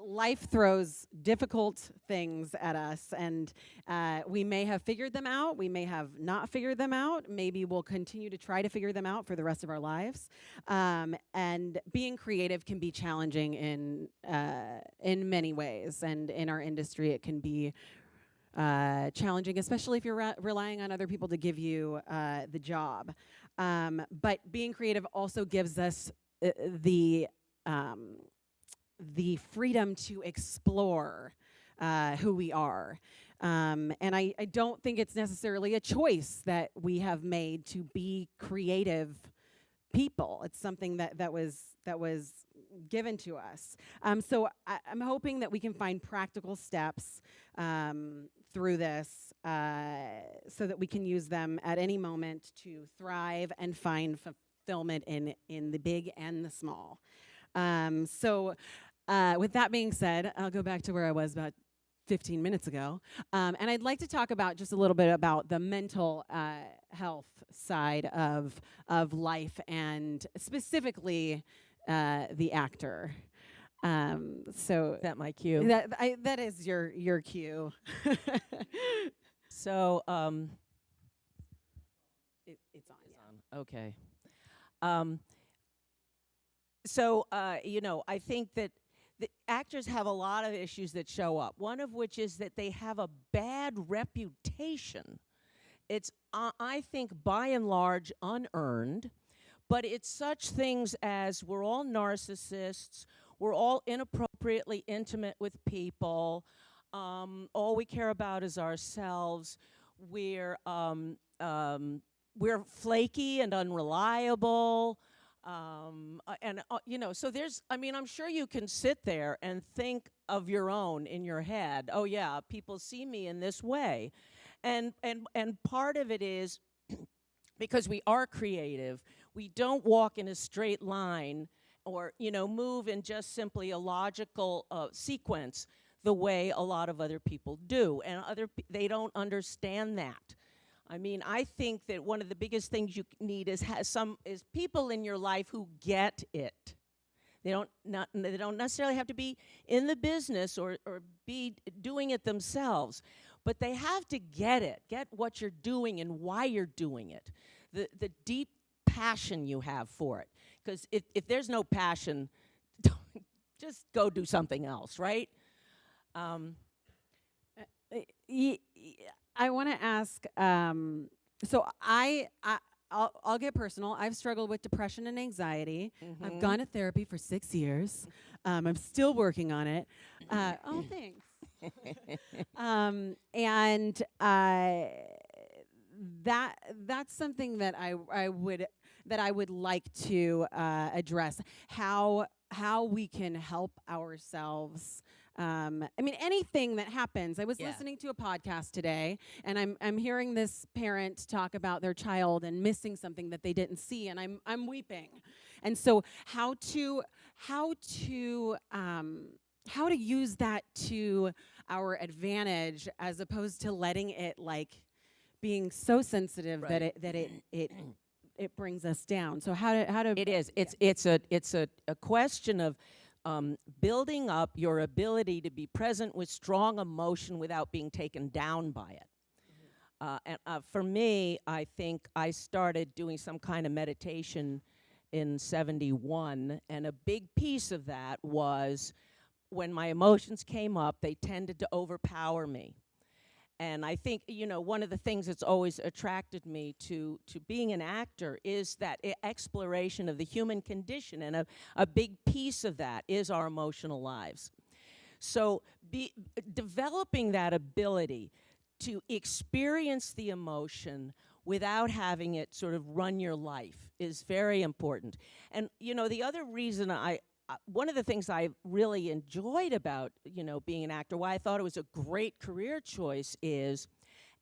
life throws difficult things at us, and we may have figured them out, we may have not figured them out, maybe we'll continue to try to figure them out for the rest of our lives. And being creative can be challenging in many ways, and in our industry it can be challenging, especially if you're relying on other people to give you the job. But being creative also gives us the freedom to explore who we are. And I don't think it's necessarily a choice that we have made to be creative people. It's something that was given to us. So I'm hoping that we can find practical steps through this so that we can use them at any moment to thrive and find fulfillment in the big and the small. So with that being said, I'll go back to where I was about 15 minutes ago. And I'd like to talk about just a little bit about the mental health side of life, and specifically the actor. So Is that my cue? That is your cue. So It's on. Yeah. okay. So I think that the actors have a lot of issues that show up. One of which is that they have a bad reputation. It's, I think, by and large, unearned. But it's such things as we're all narcissists, we're all inappropriately intimate with people, all we care about is ourselves, we're flaky and unreliable, so there's, I'm sure you can sit there and think of your own in your head. Oh yeah, people see me in this way, and part of it is because we are creative. We don't walk in a straight line or move in just simply a logical sequence the way a lot of other people do, and they don't understand that. I think that one of the biggest things you need is people in your life who get it. They don't necessarily have to be in the business or be doing it themselves, but they have to get what you're doing and why you're doing it, the deep passion you have for it. Because if there's no passion, just go do something else, right? I want to ask, so I'll get personal. I've struggled with depression and anxiety. Mm-hmm. I've gone to therapy for 6 years. I'm still working on it. Oh, thanks. And that's something that I would like to address. How we can help ourselves. Anything that happens. I was listening to a podcast today, and I'm hearing this parent talk about their child and missing something that they didn't see, and I'm weeping. And so how to use that to our advantage, as opposed to letting it being so sensitive that it brings us down. So how to It is. It's a question of building up your ability to be present with strong emotion without being taken down by it. And for me, I think I started doing some kind of meditation in '71, and a big piece of that was when my emotions came up, they tended to overpower me. And I think, one of the things that's always attracted me to being an actor is that exploration of the human condition, and a big piece of that is our emotional lives. So developing that ability to experience the emotion without having it sort of run your life is very important. And, the other reason one of the things I really enjoyed about, being an actor, why I thought it was a great career choice, is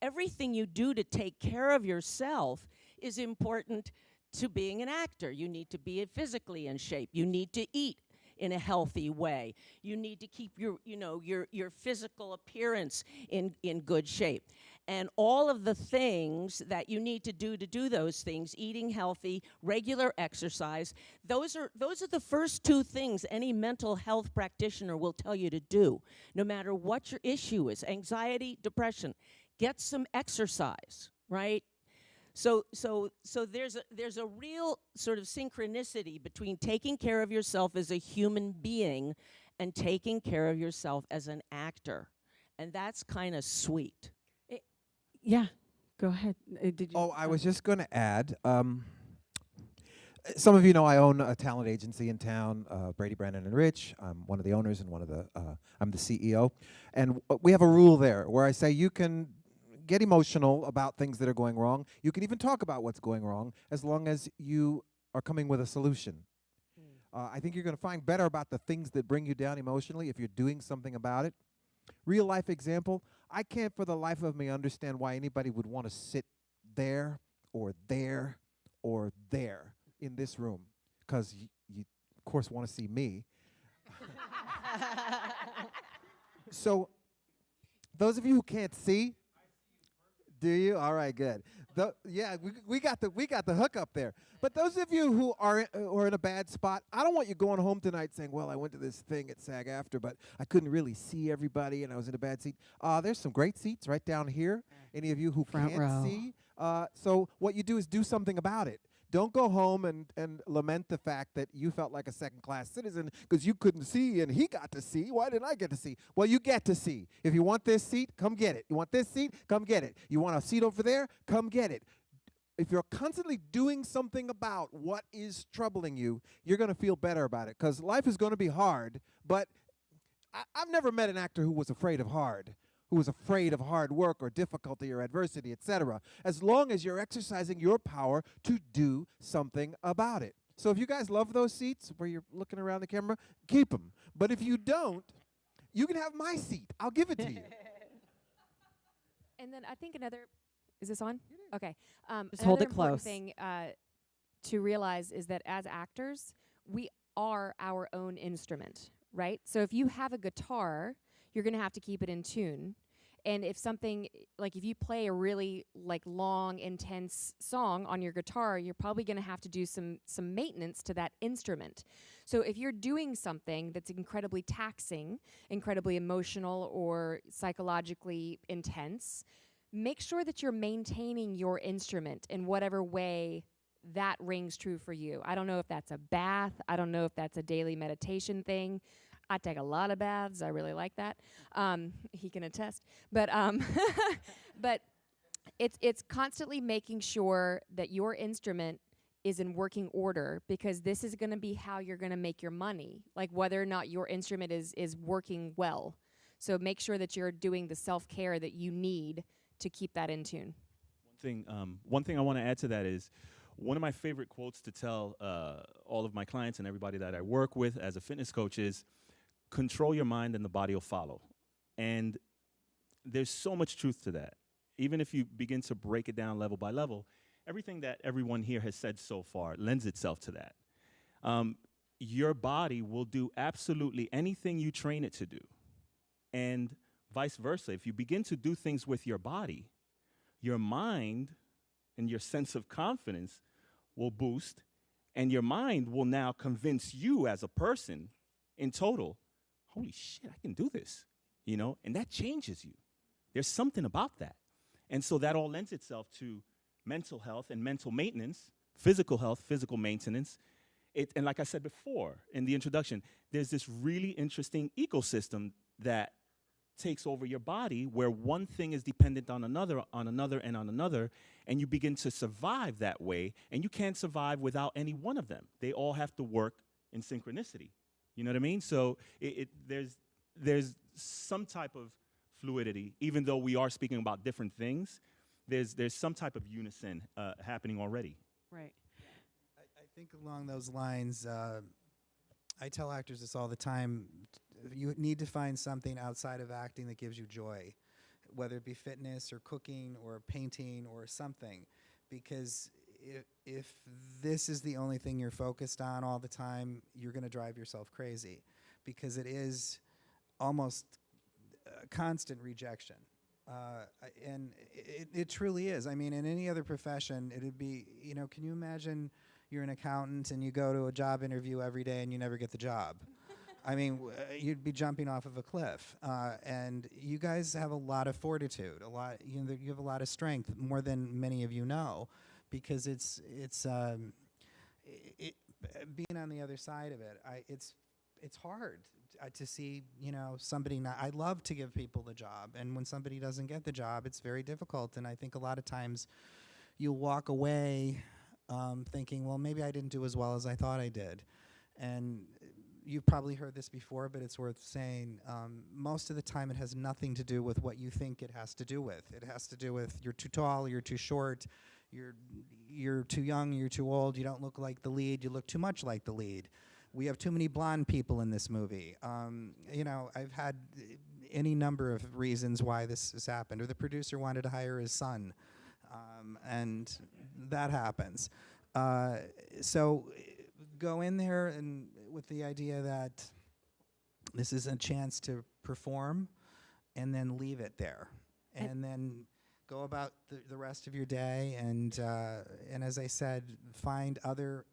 everything you do to take care of yourself is important to being an actor. You need to be physically in shape. You need to eat in a healthy way. You need to keep your, your physical appearance in good shape. And all of the things that you need to do those things, eating healthy, regular exercise, those are the first two things any mental health practitioner will tell you to do, no matter what your issue is, anxiety, depression. Get some exercise, right? So there's a real sort of synchronicity between taking care of yourself as a human being and taking care of yourself as an actor. And that's kind of sweet. Yeah, go ahead. Did you? Oh, I was just going to add, some of you know I own a talent agency in town, Brady, Brandon, and Rich. I'm one of the owners and I'm the CEO. And we have a rule there where I say you can get emotional about things that are going wrong. You can even talk about what's going wrong as long as you are coming with a solution. I think you're going to find better about the things that bring you down emotionally if you're doing something about it. Real life example, I can't for the life of me understand why anybody would want to sit there or there or there in this room, because you of course want to see me. So those of you who can't see, do you? All right, good. Yeah, we got the hook up there. But those of you who are in a bad spot, I don't want you going home tonight saying, well, I went to this thing at SAG-AFTRA, but I couldn't really see everybody and I was in a bad seat. There's some great seats right down here. Any of you who Front can't row. see. So what you do is do something about it. Don't go home and lament the fact that you felt like a second-class citizen because you couldn't see and he got to see. Why didn't I get to see? Well, you get to see. If you want this seat, come get it. You want this seat, come get it. You want a seat over there, come get it. If you're constantly doing something about what is troubling you, you're going to feel better about it, because life is going to be hard, but I've never met an actor who was afraid of hard work or difficulty or adversity, etc., as long as you're exercising your power to do something about it. So if you guys love those seats where you're looking around the camera, keep them. But if you don't, you can have my seat. I'll give it to you. And then I think is this on? Okay. Just hold Another it important close. thing to realize is that as actors, we are our own instrument, right? So if you have a guitar, you're going to have to keep it in tune. And if something, like if you play a really long, intense song on your guitar, you're probably going to have to do some maintenance to that instrument. So if you're doing something that's incredibly taxing, incredibly emotional, or psychologically intense, make sure that you're maintaining your instrument in whatever way that rings true for you. I don't know if that's a bath. I don't know if that's a daily meditation thing. I take a lot of baths. I really like that. He can attest. But but it's constantly making sure that your instrument is in working order, because this is going to be how you're going to make your money, like whether or not your instrument is working well. So make sure that you're doing the self-care that you need to keep that in tune. One thing I want to add to that is, one of my favorite quotes to tell all of my clients and everybody that I work with as a fitness coach is, control your mind and the body will follow. And there's so much truth to that. Even if you begin to break it down level by level, everything that everyone here has said so far lends itself to that. Your body will do absolutely anything you train it to do. And vice versa. If you begin to do things with your body, your mind and your sense of confidence will boost, and your mind will now convince you as a person in total, holy shit, I can do this, and that changes you. There's something about that. And so that all lends itself to mental health and mental maintenance, physical health, physical maintenance. And like I said before in the introduction, there's this really interesting ecosystem that takes over your body where one thing is dependent on another, and you begin to survive that way, and you can't survive without any one of them. They all have to work in synchronicity. You know what I mean? So there's some type of fluidity, even though we are speaking about different things. There's some type of unison happening already. Right. I think along those lines, I tell actors this all the time. You need to find something outside of acting that gives you joy, whether it be fitness or cooking or painting or something, because if this is the only thing you're focused on all the time, you're going to drive yourself crazy, because it is almost constant rejection. And it truly is. I mean, in any other profession, it'd be, you know, can you imagine you're an accountant and you go to a job interview every day and you never get the job? I mean, you'd be jumping off of a cliff. And you guys have a lot of fortitude, you have a lot of strength, more than many of you know, because it's being on the other side of it. It's hard to see, you know, somebody not. I love to give people the job, and when somebody doesn't get the job, it's very difficult. And I think a lot of times you'll walk away thinking, well, maybe I didn't do as well as I thought I did. And you've probably heard this before, but it's worth saying. Most of the time, it has nothing to do with what you think it has to do with. It has to do with you're too tall, you're too short, you're too young, you're too old, you don't look like the lead, you look too much like the lead. We have too many blonde people in this movie. You know, I've had any number of reasons why this has happened. Or the producer wanted to hire his son, and that happens. So go in there and with the idea that this is a chance to perform, and then leave it there, and then go about the rest of your day. And as I said, find other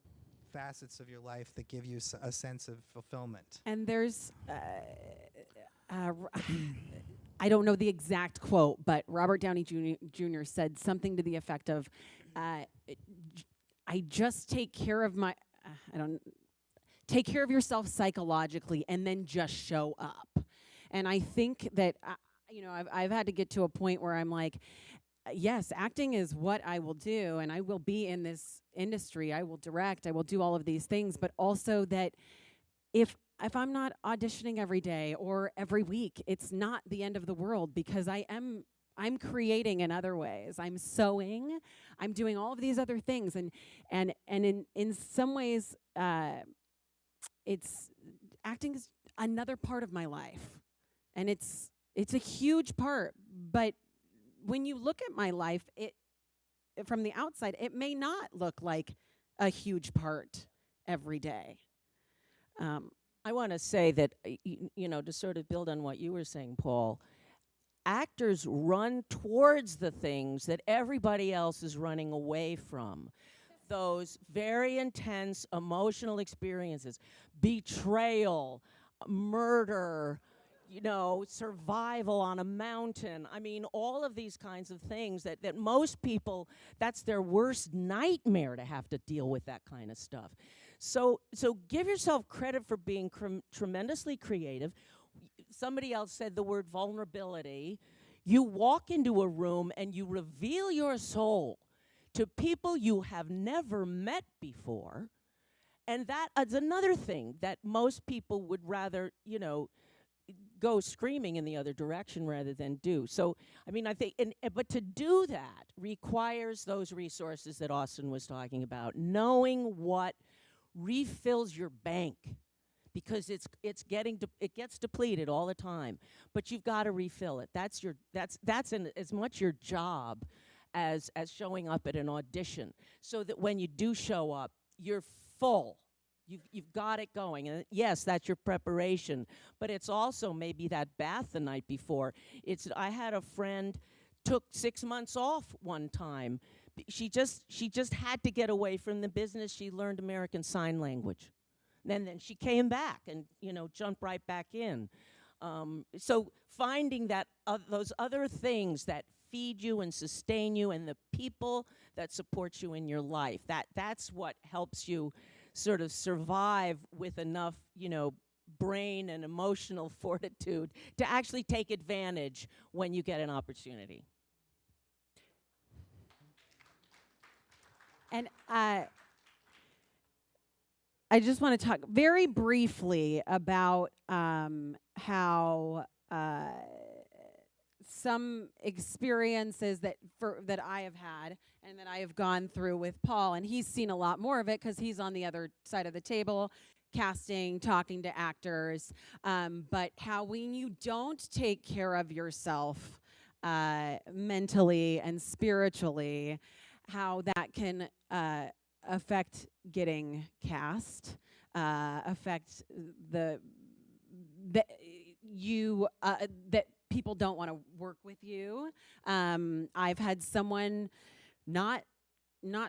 facets of your life that give you a sense of fulfillment. And there's, I don't know the exact quote, but Robert Downey Jr. said something to the effect of, I just take care of my, take care of yourself psychologically and then just show up. And I think that, you know, I've had to get to a point where I'm like, yes, acting is what I will do, and I will be in this industry. I will direct. I will do all of these things, but also that if I'm not auditioning every day or every week, it's not the end of the world, because I'm creating in other ways. I'm sewing. I'm doing all of these other things, and in some ways, it's acting is another part of my life, and it's a huge part, but when you look at my life, from the outside, it may not look like a huge part every day. I want to say that, you know, to sort of build on what you were saying, Paul, actors run towards the things that everybody else is running away from. Those very intense emotional experiences, betrayal, murder, you know, survival on a mountain. I mean, all of these kinds of things that most people, that's their worst nightmare, to have to deal with that kind of stuff. So give yourself credit for being tremendously creative. Somebody else said the word vulnerability. You walk into a room and you reveal your soul to people you have never met before. And that is another thing that most people would rather, you know, go screaming in the other direction rather than do. So, I mean, I think, but to do that requires those resources that Austin was talking about, knowing what refills your bank, because it gets depleted all the time, but you've got to refill it. That's as much your job as showing up at an audition, so that when you do show up, you're full. You've got it going. And yes, that's your preparation, but it's also maybe that bath the night before. I had a friend took 6 months off one time. She just had to get away from the business. She learned American Sign Language. And then she came back and, you know, jumped right back in. So finding that those other things that feed you and sustain you, and the people that support you in your life, that's what helps you sort of survive with enough, you know, brain and emotional fortitude to actually take advantage when you get an opportunity. And I just want to talk very briefly about how some experiences that I have had and that I have gone through with Paul, and he's seen a lot more of it because he's on the other side of the table, casting, talking to actors, but how when you don't take care of yourself mentally and spiritually, how that can affect getting cast, affect that people don't want to work with you. I've had someone not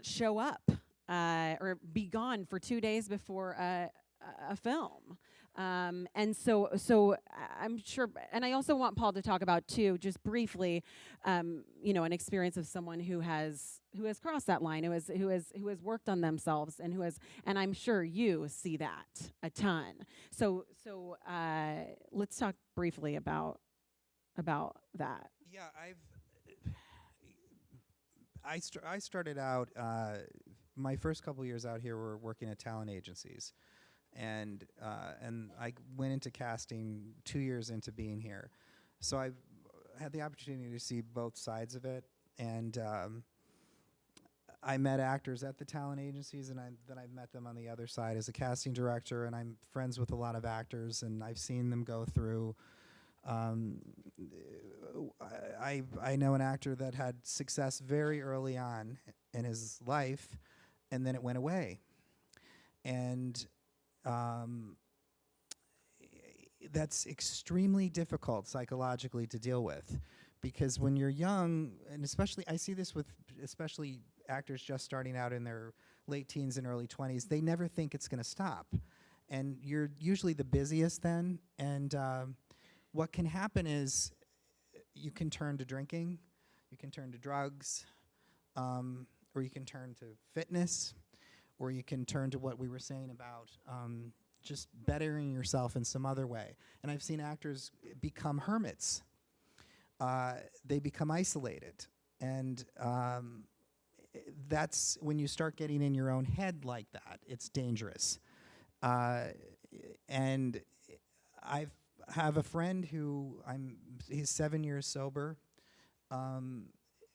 show up or be gone for 2 days before a film. And so I'm sure, and I also want Paul to talk about too, just briefly, an experience of someone who has crossed that line, who has worked on themselves, and I'm sure you see that a ton. So let's talk briefly about that. Yeah, I started out, my first couple years out here were working at talent agencies. And I went into casting 2 years into being here. So I've had the opportunity to see both sides of it. And I met actors at the talent agencies, and then I've met them on the other side as a casting director, and I'm friends with a lot of actors, and I've seen them go through. I know an actor that had success very early on in his life, and then it went away. And that's extremely difficult psychologically to deal with, because when you're young, and especially I see this with especially actors just starting out in their late teens and early 20s, they never think it's going to stop. And you're usually the busiest then, and what can happen is you can turn to drinking, you can turn to drugs, or you can turn to fitness, or you can turn to what we were saying about just bettering yourself in some other way. And I've seen actors become hermits. They become isolated. And that's when you start getting in your own head like that, it's dangerous. And I have a friend who he's 7 years sober,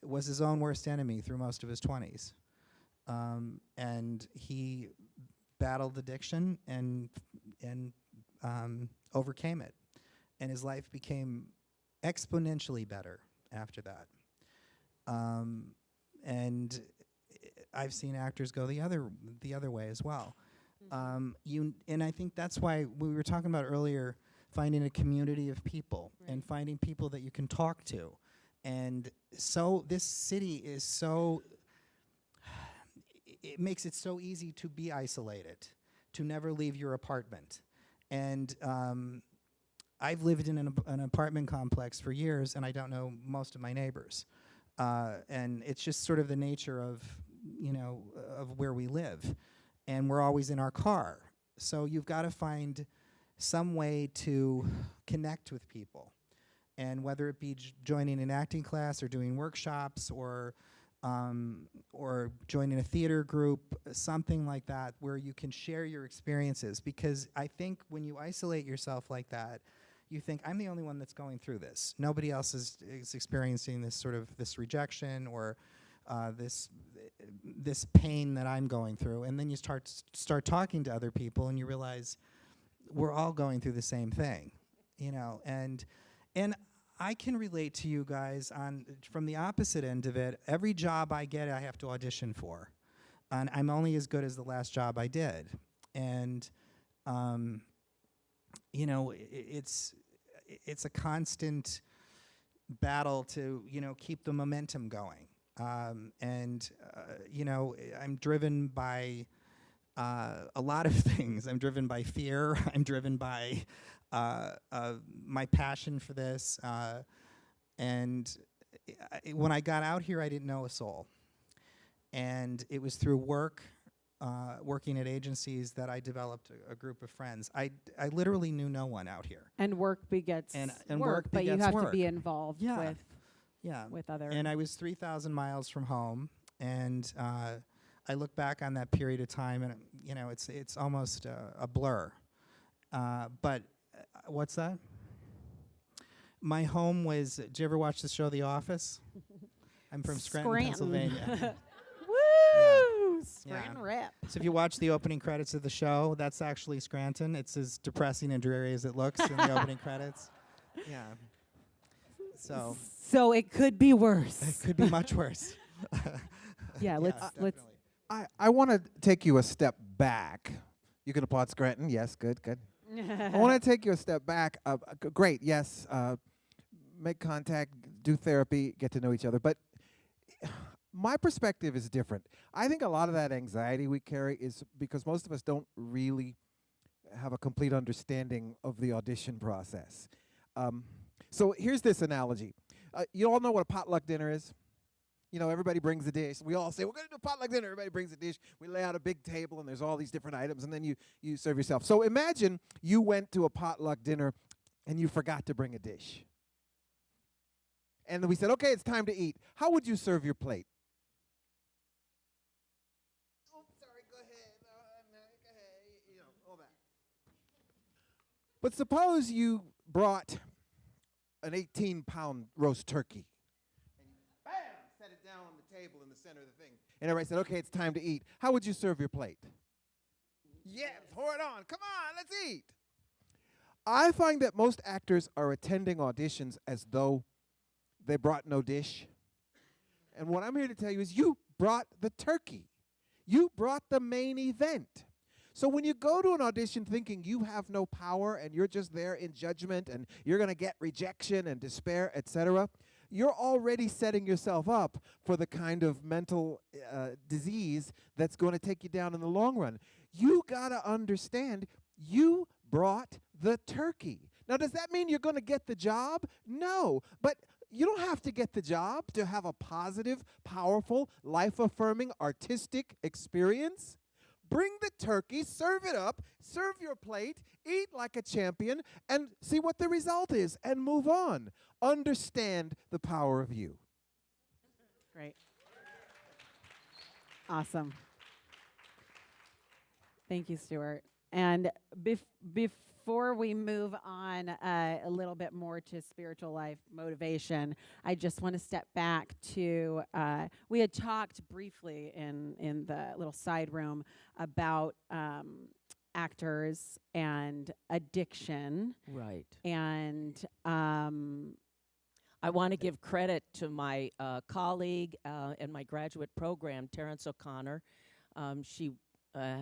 was his own worst enemy through most of his 20s. And he battled addiction and overcame it, and his life became exponentially better after that. And I've seen actors go the other way as well. And I think that's why we were talking about earlier, finding a community of people, right, and finding people that you can talk to. And so this city is so. It makes it so easy to be isolated, to never leave your apartment. And I've lived in an apartment complex for years, and I don't know most of my neighbors. And it's just sort of the nature of where we live. And we're always in our car. So you've got to find some way to connect with people. And whether it be joining an acting class or doing workshops or joining a theater group, something like that, where you can share your experiences. Because I think when you isolate yourself like that, you think, I'm the only one that's going through this. Nobody else is experiencing this rejection or this pain that I'm going through. And then you start talking to other people, and you realize we're all going through the same thing, and I can relate to you guys from the opposite end of it. Every job I get, I have to audition for. And I'm only as good as the last job I did. And, it's a constant battle to, keep the momentum going. I'm driven by a lot of things. I'm driven by fear. I'm driven by my passion for this. And when I got out here, I didn't know a soul. And it was through working at agencies, that I developed a group of friends. I literally knew no one out here. And work begets and work, but you have to be involved with other. And I was 3,000 miles from home, and I look back on that period of time, and it's almost a blur. But what's that? My home was. Did you ever watch the show The Office? I'm from Scranton, Pennsylvania. Woo! Scranton rep. So if you watch the opening credits of the show, that's actually Scranton. It's as depressing and dreary as it looks in the opening credits. Yeah. So it could be worse. It could be much worse. Yeah, let's definitely. I want to take you a step back. You can applaud Scranton. Yes, good, good. I want to take you a step back. Great, yes. Make contact, do therapy, get to know each other. But my perspective is different. I think a lot of that anxiety we carry is because most of us don't really have a complete understanding of the audition process. So here's this analogy. You all know what a potluck dinner is? You know, everybody brings a dish. We all say, we're going to do a potluck dinner. Everybody brings a dish. We lay out a big table, and there's all these different items, and then you serve yourself. So imagine you went to a potluck dinner, and you forgot to bring a dish. And we said, okay, it's time to eat. How would you serve your plate? Oh, sorry, go ahead. Go ahead. You know, all that. But suppose you brought an 18-pound roast turkey. And you, bam, set it down on the table in the center of the thing. And everybody said, okay, it's time to eat. How would you serve your plate? Yes, pour it on. Come on, let's eat. I find that most actors are attending auditions as though they brought no dish. And what I'm here to tell you is you brought the turkey. You brought the main event. So when you go to an audition thinking you have no power and you're just there in judgment and you're going to get rejection and despair, etc., you're already setting yourself up for the kind of mental disease that's going to take you down in the long run. You got to understand you brought the turkey. Now, does that mean you're going to get the job? No, but you don't have to get the job to have a positive, powerful, life-affirming, artistic experience. Bring the turkey, serve it up, serve your plate, eat like a champion, and see what the result is, and move on. Understand the power of you. Great. Awesome. Thank you, Stuart. And before we move on a little bit more to spiritual life motivation, I just want to step back to, we had talked briefly in the little side room about actors and addiction. Right. And I want to give credit to my colleague in my graduate program, Terrence O'Connor. She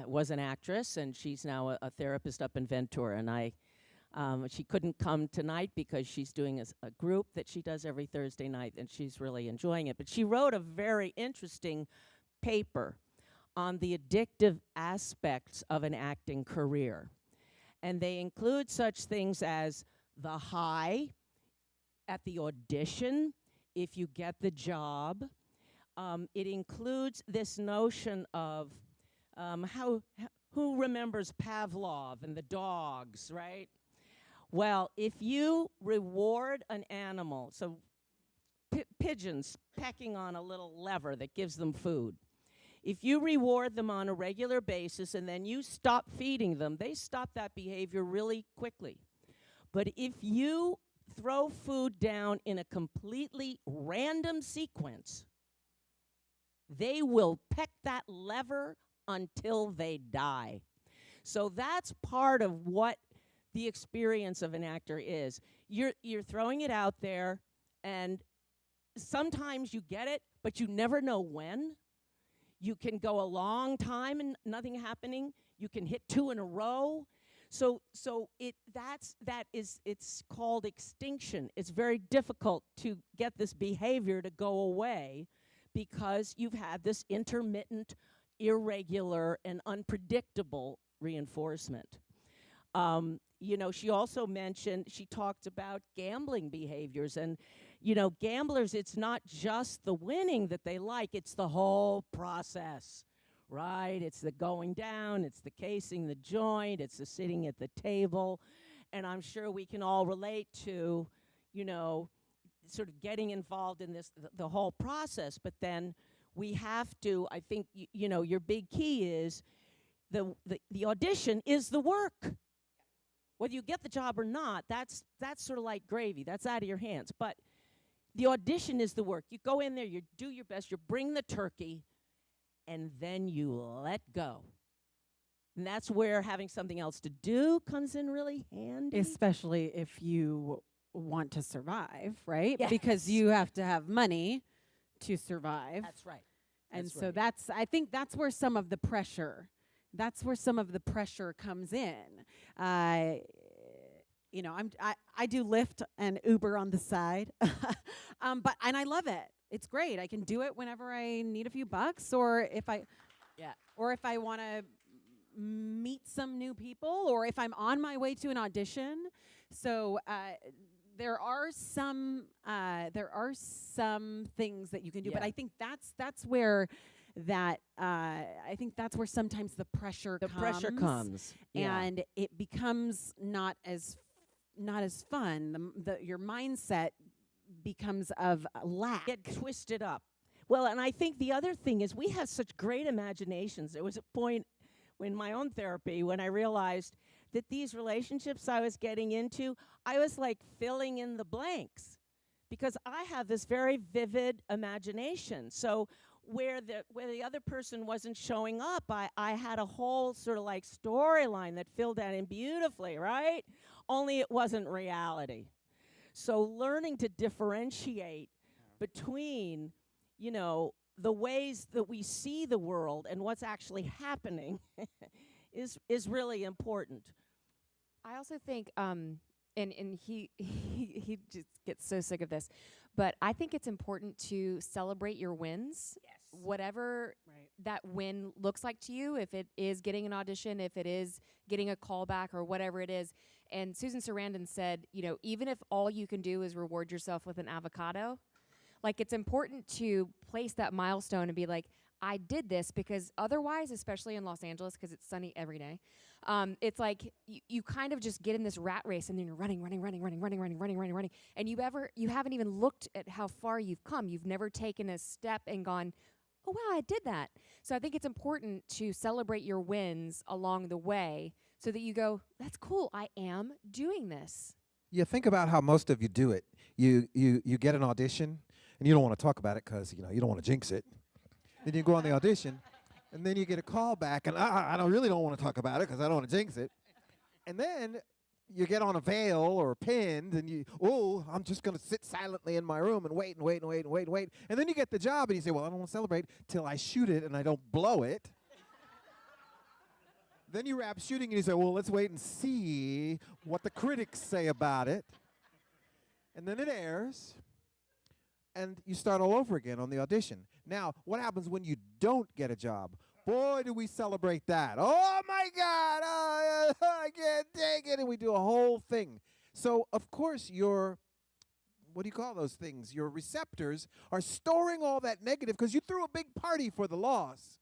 was an actress, and she's now a therapist up in Ventura. And she couldn't come tonight because she's doing a group that she does every Thursday night, and she's really enjoying it. But she wrote a very interesting paper on the addictive aspects of an acting career. And they include such things as the high at the audition, if you get the job. It includes this notion of who remembers Pavlov and the dogs, right? Well, if you reward an animal, so pigeons pecking on a little lever that gives them food, if you reward them on a regular basis and then you stop feeding them, they stop that behavior really quickly. But if you throw food down in a completely random sequence, they will peck that lever until they die. So that's part of what the experience of an actor is. You're throwing it out there, and sometimes you get it, but you never know when. You can go a long time and nothing happening. You can hit 2 in a row. So it's called extinction. It's very difficult to get this behavior to go away because you've had this intermittent, irregular, and unpredictable reinforcement. She also mentioned, she talked about gambling behaviors. And, gamblers, it's not just the winning that they like, it's the whole process, right? It's the going down, it's the casing the joint, it's the sitting at the table. And I'm sure we can all relate to, sort of getting involved in this, the whole process. But then we have to, I think, your big key is the audition is the work. Whether you get the job or not, that's sort of like gravy. That's out of your hands. But the audition is the work. You go in there, you do your best, you bring the turkey, and then you let go. And that's where having something else to do comes in really handy. especially if you want to survive, right? Yes. Because you have to have money to survive. That's right. And That's so right. I think that's where some of the pressure, comes in. Uh, I do Lyft and Uber on the side, and I love it. It's great. I can do it whenever I need a few bucks, or if I want to meet some new people, or if I'm on my way to an audition. So there are some things that you can do, but Yeah. I think that's where I think that's where sometimes the pressure comes. Yeah. and it becomes not as fun. Your mindset becomes of lack. Get twisted up. Well, and I think the other thing is we have such great imaginations. There was a point in my own therapy when I realized that these relationships I was getting into, I was like filling in the blanks because I have this very vivid imagination. So where the other person wasn't showing up, I had a whole sort of like storyline that filled that in beautifully, right? Only it wasn't reality. So learning to differentiate between, the ways that we see the world and what's actually happening is really important. I also think, and he just gets so sick of this, but I think it's important to celebrate your wins. Yes. Whatever Right. that win looks like to you, if it is getting an audition, if it is getting a callback or whatever it is. And Susan Sarandon said, even if all you can do is reward yourself with an avocado, like it's important to place that milestone and be like, I did this, because otherwise, especially in Los Angeles, because it's sunny every day, it's like you kind of just get in this rat race and then you're running, and you haven't even looked at how far you've come. You've never taken a step and gone, oh wow, I did that. So I think it's important to celebrate your wins along the way so that you go, that's cool, I am doing this. Yeah, think about how most of you do it. You get an audition, and you don't want to talk about it because you don't want to jinx it. Then you go on the audition, and then you get a call back, and I really don't want to talk about it because I don't want to jinx it. And then you get on a veil or pinned, and I'm just going to sit silently in my room and wait. And then you get the job, and you say, well, I don't want to celebrate till I shoot it and I don't blow it. Then you wrap shooting, and you say, well, let's wait and see what the critics say about it. And then it airs, and you start all over again on the audition. Now, what happens when you don't get a job? Boy, do we celebrate that. Oh, my God, I can't take it. And we do a whole thing. So, of course, what do you call those things? Your receptors are storing all that negative because you threw a big party for the loss.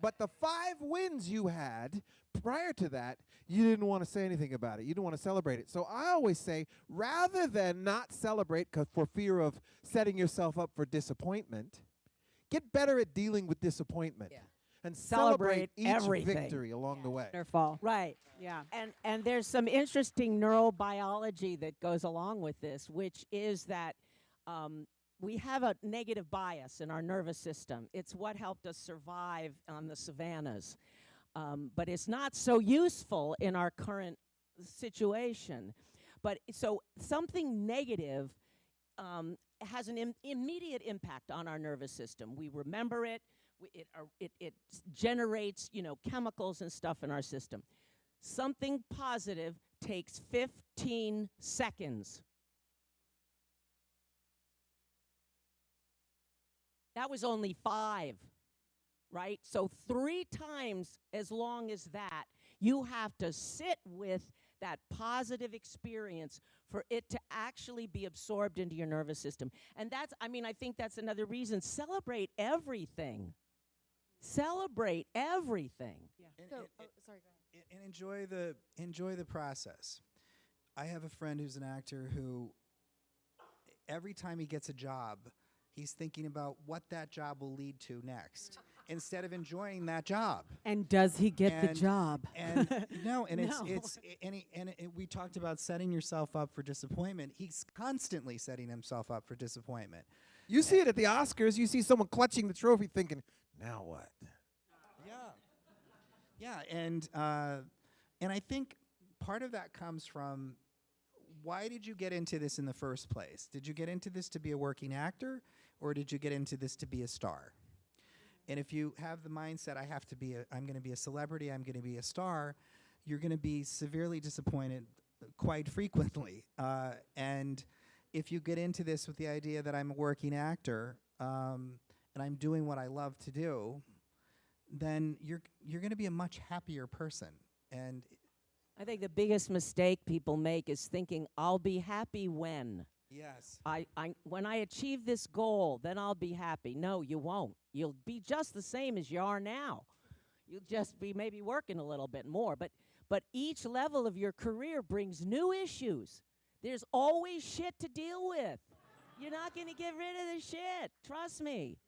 But the 5 wins you had prior to that, you didn't want to say anything about it. You didn't want to celebrate it. So I always say, rather than not celebrate for fear of setting yourself up for disappointment, get better at dealing with disappointment. Yeah. And celebrate each everything. victory along the way. Wonderful. Right. Yeah. And there's some interesting neurobiology that goes along with this, which is that we have a negative bias in our nervous system. It's what helped us survive on the savannas. But it's not so useful in our current situation. But so something negative has an immediate impact on our nervous system. We remember it. It generates, chemicals and stuff in our system. Something positive takes 15 seconds. That was only 5, right? So 3 times as long as that, you have to sit with that positive experience for it to actually be absorbed into your nervous system. And I think that's another reason. Celebrate everything. Celebrate everything. Yeah. Sorry, go ahead. And enjoy the process. I have a friend who's an actor who every time he gets a job, he's thinking about what that job will lead to next instead of enjoying that job. And does he get the job? And no, and No. we talked about setting yourself up for disappointment. He's constantly setting himself up for disappointment. You see it at the Oscars. You see someone clutching the trophy thinking, now what? Yeah, and I think part of that comes from, why did you get into this in the first place? Did you get into this to be a working actor, or did you get into this to be a star? And if you have the mindset, I'm going to be a celebrity, I'm going to be a star, you're going to be severely disappointed quite frequently. And if you get into this with the idea that I'm a working actor and I'm doing what I love to do, then you're going to be a much happier person. And I think the biggest mistake people make is thinking, I'll be happy when. yes, When I achieve this goal, then I'll be happy. No, you won't. You'll be just the same as you are now. You'll just be maybe working a little bit more. But each level of your career brings new issues. There's always shit to deal with. You're not going to get rid of the shit. Trust me.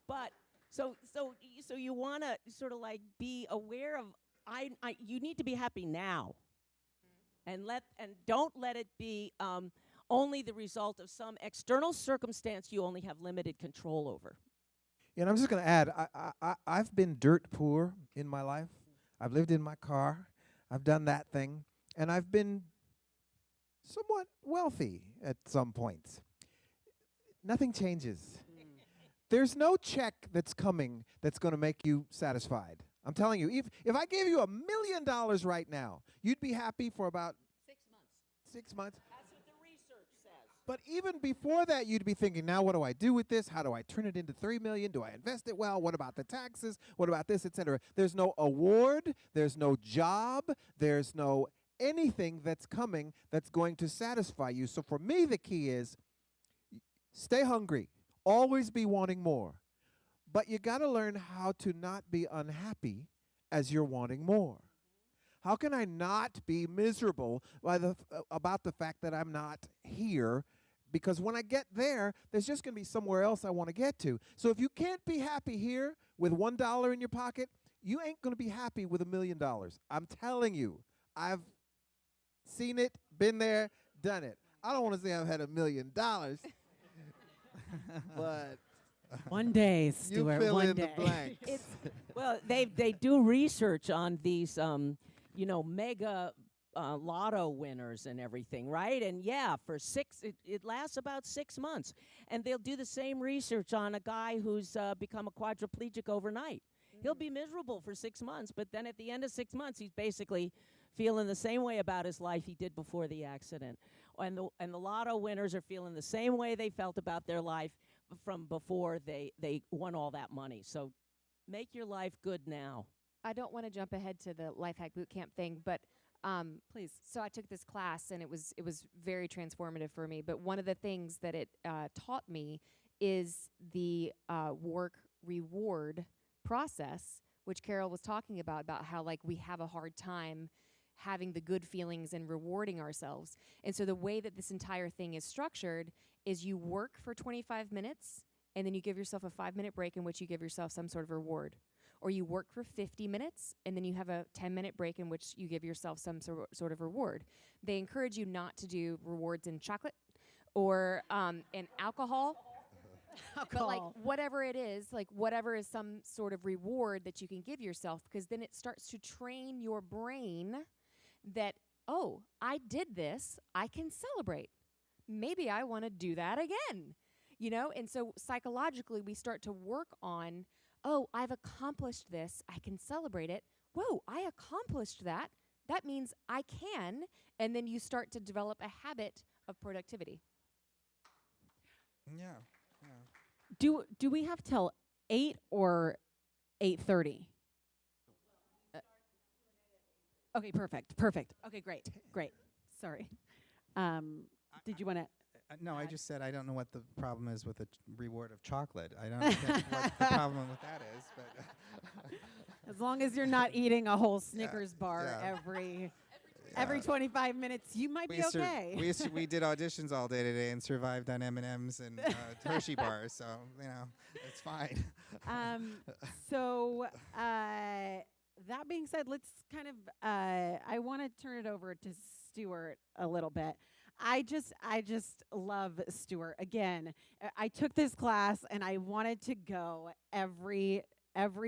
But so you want to sort of like be aware of you need to be happy now. And don't let it be only the result of some external circumstance you only have limited control over. And I'm just going to add, I've been dirt poor in my life. I've lived in my car. I've done that thing. And I've been somewhat wealthy at some points. Nothing changes. There's no check that's coming that's going to make you satisfied. I'm telling you, if I gave you $1 million right now, you'd be happy for about 6 months. 6 months. That's what the research says. But even before that, you'd be thinking, now what do I do with this? How do I turn it into $3 million? Do I invest it well? What about the taxes? What about this, et cetera? There's no award. There's no job. There's no anything that's coming that's going to satisfy you. So for me, the key is stay hungry. Always be wanting more. But you got to learn how to not be unhappy as you're wanting more. How can I not be miserable about the fact that I'm not here? Because when I get there, there's just going to be somewhere else I want to get to. So if you can't be happy here with $1 in your pocket, you ain't going to be happy with $1 million. I'm telling you, I've seen it, been there, done it. I don't want to say I've had $1 million, but One day, you Stuart, fill one in day. the blanks. Well, they do research on these, mega lotto winners and everything, right? And yeah, it lasts about 6 months. And they'll do the same research on a guy who's become a quadriplegic overnight. He'll be miserable for 6 months, but then at the end of 6 months, he's basically feeling the same way about his life he did before the accident. And the lotto winners are feeling the same way they felt about their life from before they won all that money. So make your life good now. I don't want to jump ahead to the life hack boot camp thing, but please. So I took this class and it was very transformative for me. But one of the things that it taught me is the work reward process, which Carol was talking about how like we have a hard time having the good feelings and rewarding ourselves. And so the way that this entire thing is structured is you work for 25 minutes and then you give yourself a 5-minute break in which you give yourself some sort of reward. Or you work for 50 minutes and then you have a 10-minute break in which you give yourself some sort of reward. They encourage you not to do rewards in chocolate or in alcohol. But like whatever it is, like whatever is some sort of reward that you can give yourself, because then it starts to train your brain that, oh, I did this, I can celebrate. Maybe I want to do that again, And so psychologically we start to work on, oh, I've accomplished this, I can celebrate it. Whoa, I accomplished that. That means I can. And then you start to develop a habit of productivity. yeah. Do we have till 8 or 8:30? Okay, perfect. Okay, great. Sorry. Did you want to? No, I just said I don't know what the problem is with the reward of chocolate. I don't get what the problem with that is, but As long as you're not eating a whole Snickers bar yeah. every 25 minutes, you might be okay. We did auditions all day today and survived on M&Ms and Hershey bars, so it's fine. So that being said, let's kind of I want to turn it over to Stuart a little bit. I just love Stuart. Again, I took this class and I wanted to go every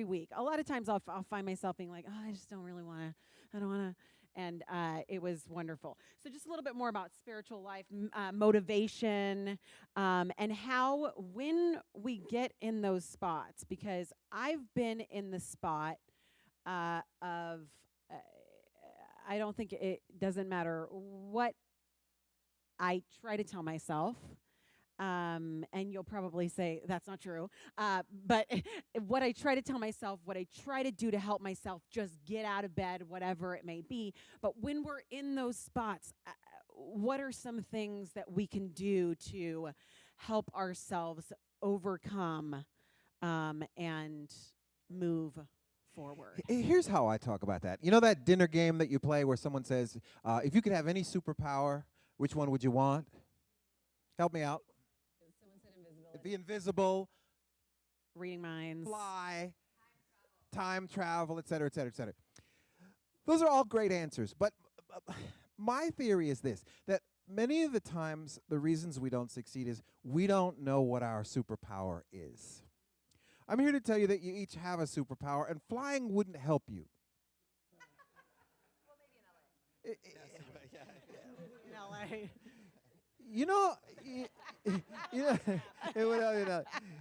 week. A lot of times I'll find myself being like, oh, I just don't really want to. I don't want to. and it was wonderful. So just a little bit more about spiritual life, motivation, and how when we get in those spots, because I've been in the spot of I don't think it doesn't matter what I try to tell myself. And you'll probably say that's not true. But what I try to tell myself, what I try to do to help myself just get out of bed, whatever it may be. But when we're in those spots, what are some things that we can do to help ourselves overcome and move forward? Here's how I talk about that. You know that dinner game that you play where someone says, if you could have any superpower, which one would you want? Help me out. Someone said invisibility. Be invisible, Reading minds. fly, time travel, et cetera, et cetera, et cetera. Those are all great answers. But my theory is this, that many of the times the reasons we don't succeed is we don't know what our superpower is. I'm here to tell you that you each have a superpower, and flying wouldn't help you. In LA. You know,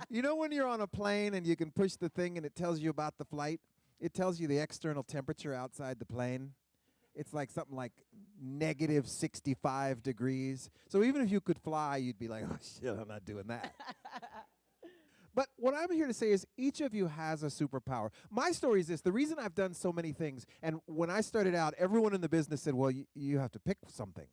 you know when you're on a plane and you can push the thing and it tells you about the flight? It tells you the external temperature outside the plane. It's like something like negative 65 degrees. So even if you could fly, you'd be like, oh, shit, I'm not doing that. But what I'm here to say is each of you has a superpower. My story is this. The reason I've done so many things, and when I started out, everyone in the business said, well, you have to pick something.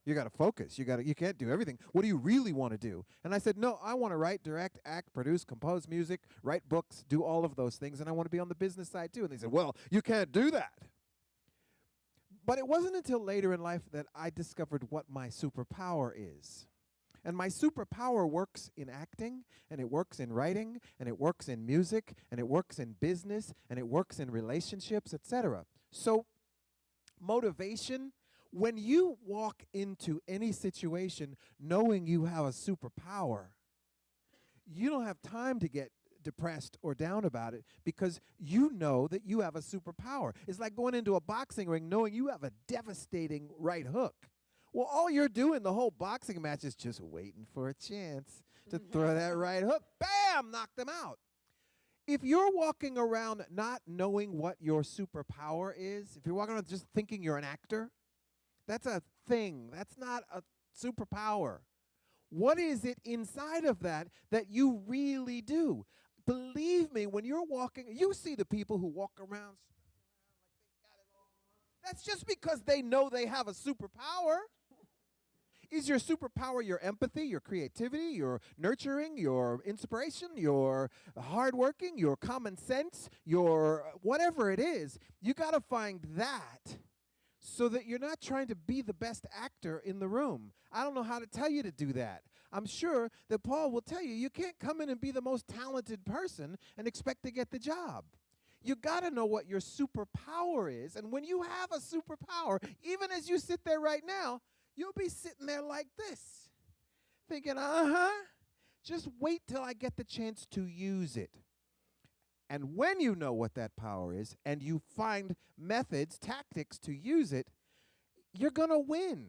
You got to focus. You can't do everything. What do you really want to do? And I said, no, I want to write, direct, act, produce, compose music, write books, do all of those things, and I want to be on the business side too. And they said, well, you can't do that. But it wasn't until later in life that I discovered what my superpower is. And my superpower works in acting, and it works in writing, and it works in music, and it works in business, and it works in relationships, etc. So motivation, when you walk into any situation knowing you have a superpower, you don't have time to get depressed or down about it because you know that you have a superpower. It's like going into a boxing ring knowing you have a devastating right hook. Well, all you're doing the whole boxing match is just waiting for a chance to throw that right hook. Bam! Knock them out. If you're walking around not knowing what your superpower is, if you're walking around just thinking you're an actor, that's a thing. That's not a superpower. What is it inside of that you really do? Believe me, when you're walking, you see the people who walk around like they got it all on. That's just because they know they have a superpower. Is your superpower your empathy, your creativity, your nurturing, your inspiration, your hardworking, your common sense, your whatever it is? You got to find that so that you're not trying to be the best actor in the room. I don't know how to tell you to do that. I'm sure that Paul will tell you, you can't come in and be the most talented person and expect to get the job. You got to know what your superpower is. And when you have a superpower, even as you sit there right now, you'll be sitting there like this, thinking, just wait till I get the chance to use it. And when you know what that power is and you find methods, tactics to use it, you're going to win.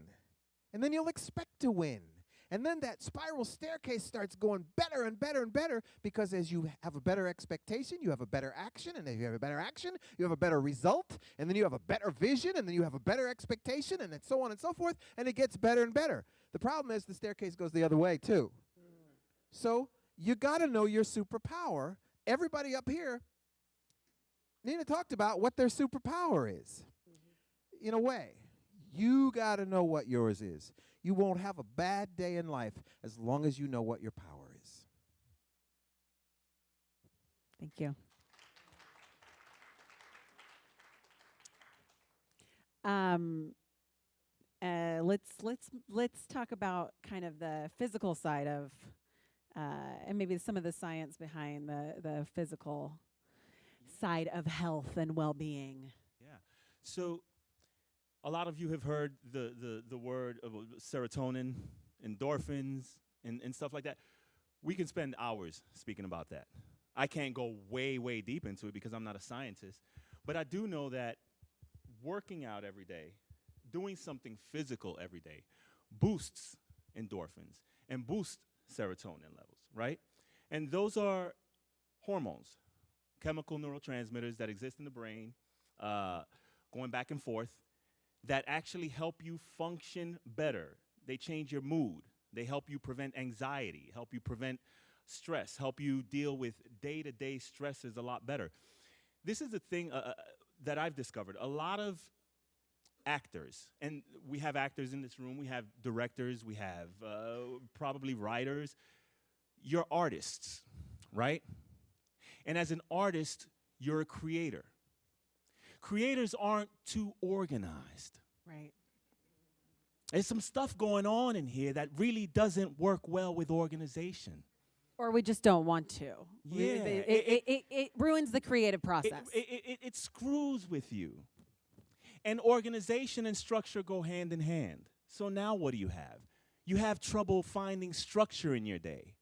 And then you'll expect to win. And then that spiral staircase starts going better and better and better because as you have a better expectation, you have a better action. And if you have a better action, you have a better result. And then you have a better vision. And then you have a better expectation. And then so on and so forth. And it gets better and better. The problem is the staircase goes the other way too. So you got to know your superpower. Everybody up here, Nina talked about what their superpower is. In a way, you got to know what yours is. You won't have a bad day in life as long as you know what your power is. Thank you. Let's talk about kind of the physical side of, and maybe some of the science behind the physical side of health and well-being. Yeah. So a lot of you have heard the word of serotonin, endorphins, and stuff like that. We can spend hours speaking about that. I can't go way, way deep into it because I'm not a scientist. But I do know that working out every day doing something physical every day boosts endorphins and boosts serotonin levels, right? And those are hormones, chemical neurotransmitters that exist in the brain, going back and forth, that actually help you function better. They change your mood. They help you prevent anxiety, help you prevent stress, help you deal with day-to-day stresses a lot better. This is the thing that I've discovered. A lot of actors, and we have actors in this room, we have directors, we have probably writers. You're artists, right? And as an artist, you're a creator. Creators aren't too organized. Right. There's some stuff going on in here that really doesn't work well with organization. Or we just don't want to. Yeah. It ruins the creative process. It screws with you. And organization and structure go hand in hand. So now what do you have? You have trouble finding structure in your day.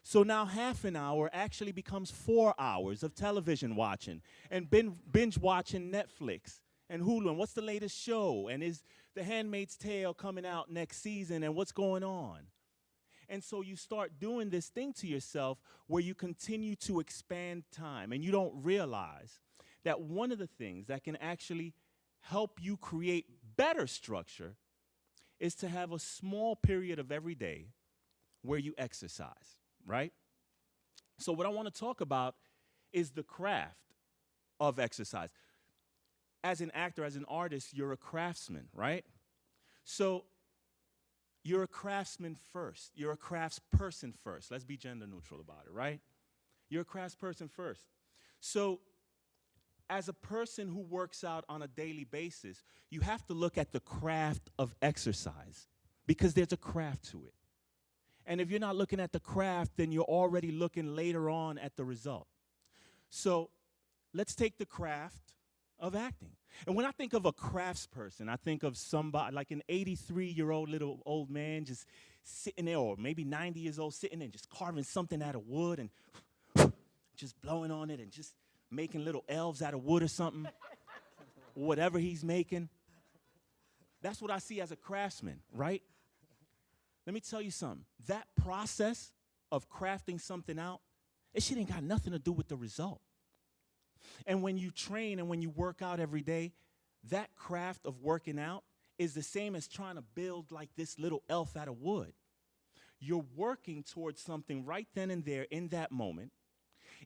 So now half an hour actually becomes 4 hours of television watching and binge watching Netflix and Hulu. And what's the latest show? And is The Handmaid's Tale coming out next season? And what's going on? And so you start doing this thing to yourself where you continue to expand time. And you don't realize that one of the things that can actually help you create better structure is to have a small period of every day where you exercise, right? So what I want to talk about is the craft of exercise. As an actor, as an artist, you're a craftsman, right? So you're a craftsman first. You're a craftsperson first. Let's be gender neutral about it, right? You're a craftsperson first. So as a person who works out on a daily basis, you have to look at the craft of exercise because there's a craft to it. And if you're not looking at the craft, then you're already looking later on at the result. So let's take the craft of acting. And when I think of a craftsperson, I think of somebody like an 83-year-old little old man just sitting there, or maybe 90 years old, sitting there and just carving something out of wood and just blowing on it and just making little elves out of wood or something, whatever he's making. That's what I see as a craftsman, right? Let me tell you something. That process of crafting something out, it shit ain't got nothing to do with the result. And when you train and when you work out every day, that craft of working out is the same as trying to build like this little elf out of wood. You're working towards something right then and there in that moment.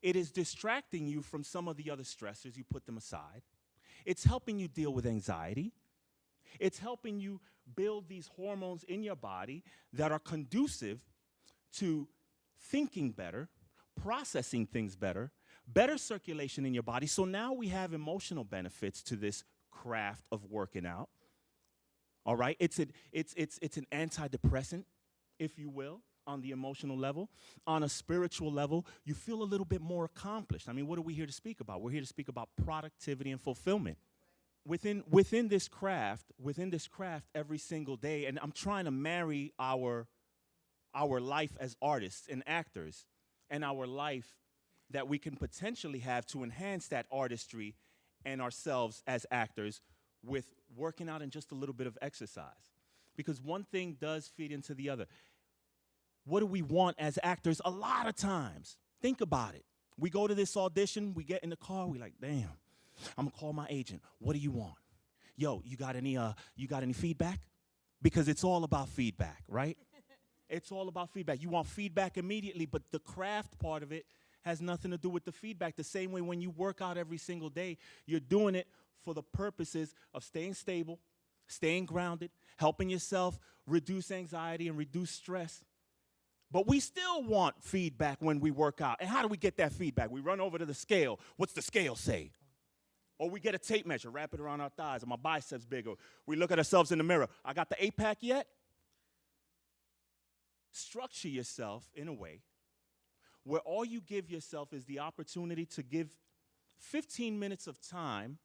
It is distracting you from some of the other stressors. You put them aside. It's helping you deal with anxiety. It's helping you build these hormones in your body that are conducive to thinking better, processing things better, better circulation in your body. So now we have emotional benefits to this craft of working out. All right? It's an antidepressant, if you will, on the emotional level. On a spiritual level, you feel a little bit more accomplished. I mean, what are we here to speak about? We're here to speak about productivity and fulfillment. Within this craft every single day, and I'm trying to marry our life as artists and actors and our life that we can potentially have to enhance that artistry and ourselves as actors with working out and just a little bit of exercise. Because one thing does feed into the other. What do we want as actors a lot of times? Think about it. We go to this audition, we get in the car, we like, damn, I'm gonna call my agent. What do you want? Yo, you got any feedback? Because it's all about feedback, right? It's all about feedback. You want feedback immediately, but the craft part of it has nothing to do with the feedback. The same way when you work out every single day, you're doing it for the purposes of staying stable, staying grounded, helping yourself reduce anxiety and reduce stress. But we still want feedback when we work out. And how do we get that feedback? We run over to the scale. What's the scale say? Or we get a tape measure, wrap it around our thighs, or my biceps bigger. We look at ourselves in the mirror. I got the 8-pack yet? Structure yourself in a way where all you give yourself is the opportunity to give 15 minutes of time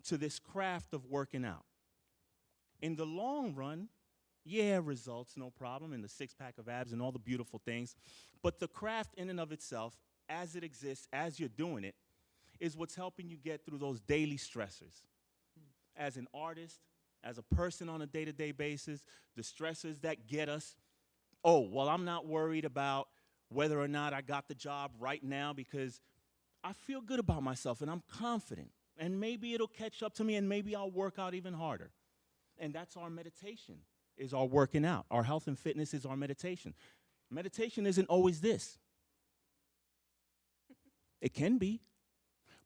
to this craft of working out. In the long run, yeah, results, no problem, and the 6-pack of abs and all the beautiful things. But the craft in and of itself, as it exists, as you're doing it, is what's helping you get through those daily stressors. As an artist, as a person on a day-to-day basis, the stressors that get us. Oh, well, I'm not worried about whether or not I got the job right now because I feel good about myself and I'm confident. And maybe it'll catch up to me and maybe I'll work out even harder. And that's our meditation, is our working out. Our health and fitness is our meditation. Meditation isn't always this. It can be.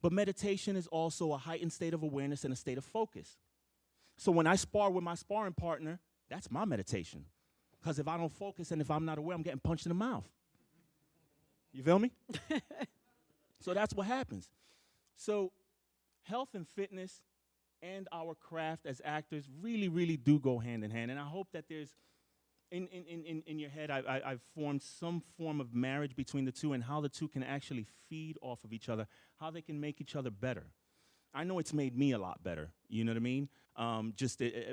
But meditation is also a heightened state of awareness and a state of focus. So when I spar with my sparring partner, that's my meditation. Because if I don't focus and if I'm not aware, I'm getting punched in the mouth. You feel me? So that's what happens. So health and fitness and our craft as actors really, really do go hand in hand. And I hope that there's, in your head, I've formed some form of marriage between the two and how the two can actually feed off of each other, how they can make each other better. I know it's made me a lot better, you know what I mean?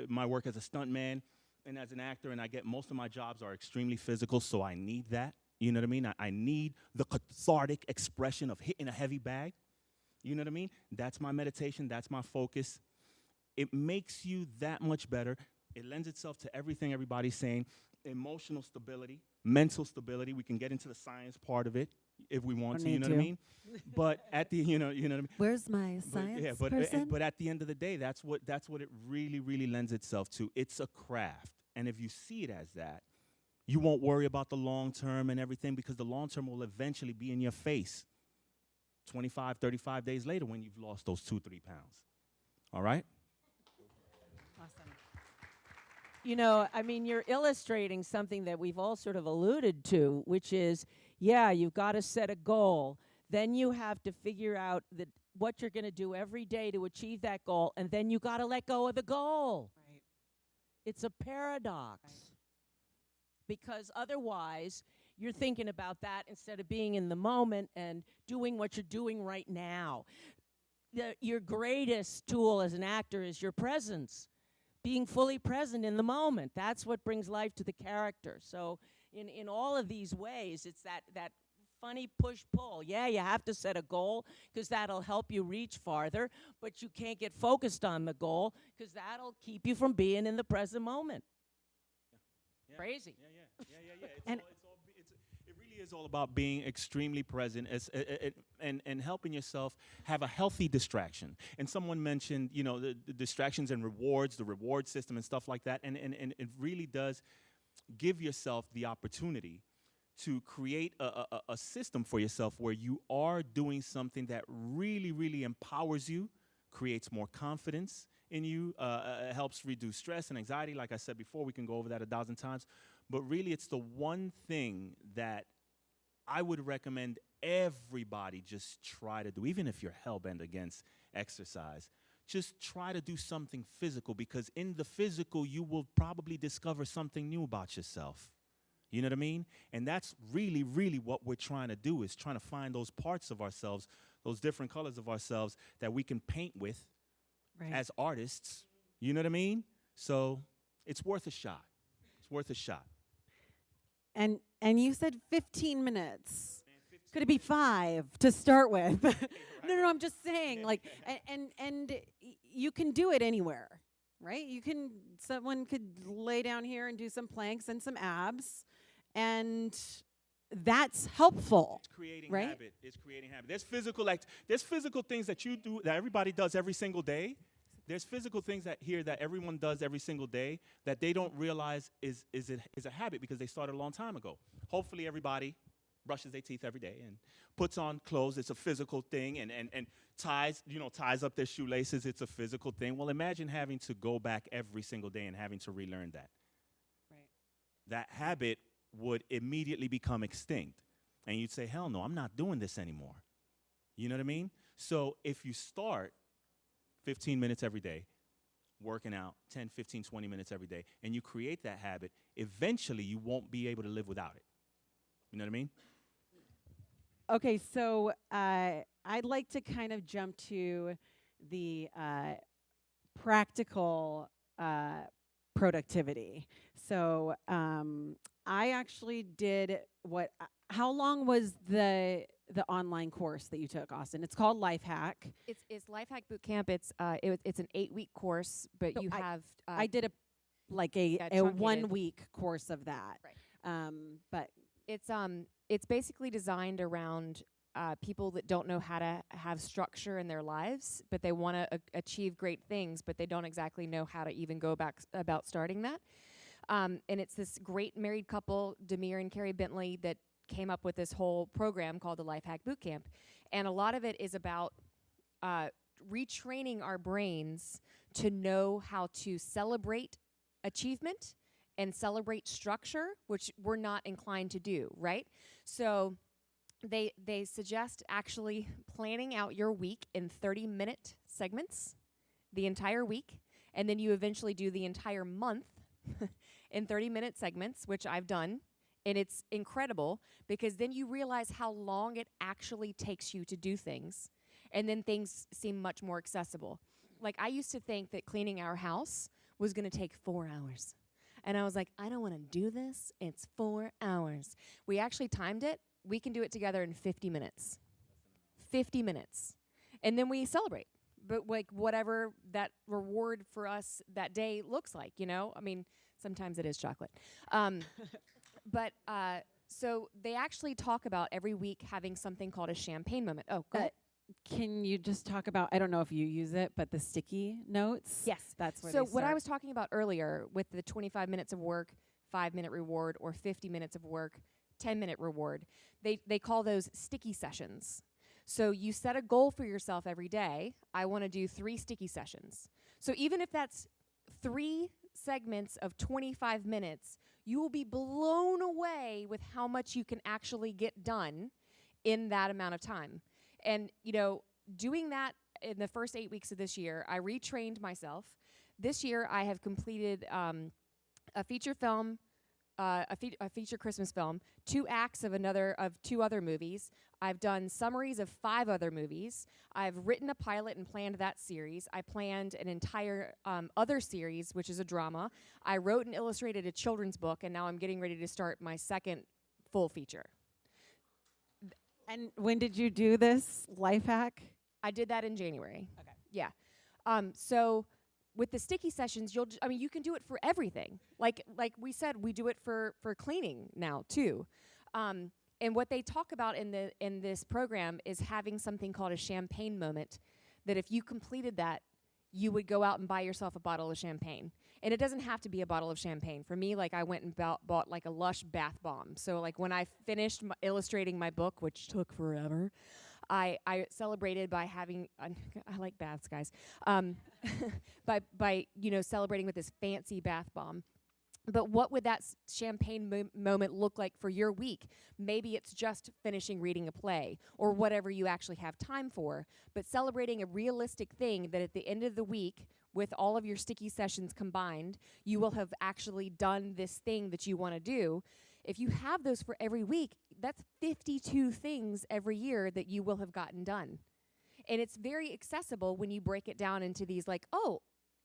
My work as a stuntman and as an actor, and I get most of my jobs are extremely physical, so I need that. You know what I mean? I need the cathartic expression of hitting a heavy bag. You know what I mean? That's my meditation. That's my focus. It makes you that much better. It lends itself to everything everybody's saying. Emotional stability, mental stability. We can get into the science part of it if we want to. You know what I mean? But at the, you know what I mean? Where's my science person? But at the end of the day, that's what it really, really lends itself to. It's a craft. And if you see it as that, you won't worry about the long term and everything because the long term will eventually be in your face 25, 35 days later when you've lost those 2-3 pounds. All right? Awesome. You know, I mean, you're illustrating something that we've all sort of alluded to, which is, yeah, you've got to set a goal. Then you have to figure out what you're going to do every day to achieve that goal, and then you got to let go of the goal. Right. It's a paradox. Right. Because otherwise, you're thinking about that instead of being in the moment and doing what you're doing right now. Your greatest tool as an actor is your presence, being fully present in the moment. That's what brings life to the character. So in all of these ways, it's that funny push-pull. Yeah, you have to set a goal because that'll help you reach farther, but you can't get focused on the goal because that'll keep you from being in the present moment. Yeah. Crazy. Yeah. It really is all about being extremely present and helping yourself have a healthy distraction. And someone mentioned, you know, the distractions and rewards, the reward system and stuff like that. And it really does give yourself the opportunity to create a system for yourself where you are doing something that really, really empowers you, creates more confidence in you, helps reduce stress and anxiety. Like I said before, we can go over that 1,000 times. But really, it's the one thing that I would recommend everybody just try to do, even if you're hell-bent against exercise. Just try to do something physical, because in the physical, you will probably discover something new about yourself. You know what I mean? And that's really, really what we're trying to do, is trying to find those parts of ourselves, those different colors of ourselves that we can paint with as artists. You know what I mean? So it's worth a shot. It's worth a shot. And you said 15 minutes. Could it be 5 to start with? No, I'm just saying, like, and you can do it anywhere, right? Someone could lay down here and do some planks and some abs, and that's helpful. It's creating right? habit. It's creating habit. There's physical things that you do that everybody does every single day. There's physical things that everyone does every single day that they don't realize is a habit because they started a long time ago. Hopefully everybody brushes their teeth every day and puts on clothes. It's a physical thing, and ties up their shoelaces. It's a physical thing. Well, imagine having to go back every single day and having to relearn that. Right. That habit would immediately become extinct. And you'd say, hell no, I'm not doing this anymore. You know what I mean? So if you start 15 minutes every day, working out 10, 15, 20 minutes every day, and you create that habit, eventually you won't be able to live without it. You know what I mean? Okay, so I'd like to kind of jump to the practical productivity. So I actually did how long was the the online course that you took, Austin? It's called Life Hack. It's Life Hack Boot Camp. It's an 8-week course, but So you have I did a yeah, a truncated. 1 week course of that. Right. But it's basically designed around people that don't know how to have structure in their lives, but they want to achieve great things, but they don't exactly know how to even go about starting that. And it's this great married couple, Demir and Carrie Bentley, that came up with this whole program called the Life Hack Boot Camp. And a lot of it is about retraining our brains to know how to celebrate achievement and celebrate structure, which we're not inclined to do, right? So they suggest actually planning out your week in 30-minute segments, the entire week, and then you eventually do the entire month in 30-minute segments, which I've done. And it's incredible because then you realize how long it actually takes you to do things. And then things seem much more accessible. Like, I used to think that cleaning our house was going to take 4 hours. And I was like, I don't want to do this. It's 4 hours. We actually timed it. We can do it together in 50 minutes. 50 minutes. And then we celebrate. But like whatever that reward for us that day looks like, you know? I mean, sometimes it is chocolate. But so they actually talk about every week having something called a champagne moment. Oh, go ahead. can you just talk about, I don't know if you use it, but the sticky notes? Yes. That's where So they what I start. was talking about earlier with the 25 minutes of work, 5-minute reward, or 50 minutes of work, 10-minute reward, they call those sticky sessions. So you set a goal for yourself every day. I want to do 3 sticky sessions. So even if that's 3 segments of 25 minutes, you will be blown away with how much you can actually get done in that amount of time. And, you know, doing that in the first 8 weeks of this year, I retrained myself. This year, I have completed a feature film, a feature Christmas film, 2 acts of 2 other movies. I've done summaries of 5 other movies. I've written a pilot and planned that series. I planned an entire other series, which is a drama. I wrote and illustrated a children's book, and now I'm getting ready to start my second full feature. And when did you do this life hack? I did that in January. Okay. Yeah. So with the sticky sessions, you can do it for everything. Like we said, we do it for cleaning now too. And what they talk about in this program is having something called a champagne moment, that if you completed that, you would go out and buy yourself a bottle of champagne. And it doesn't have to be a bottle of champagne. For me, like, I went and bought like a Lush bath bomb. So like when I finished illustrating my book, which took forever, I celebrated by having I like baths, guys. By celebrating with this fancy bath bomb. But what would that champagne moment look like for your week? Maybe it's just finishing reading a play or whatever you actually have time for, but celebrating a realistic thing that at the end of the week, with all of your sticky sessions combined, you will have actually done this thing that you want to do. If you have those for every week, that's 52 things every year that you will have gotten done. And it's very accessible when you break it down into these, like, oh,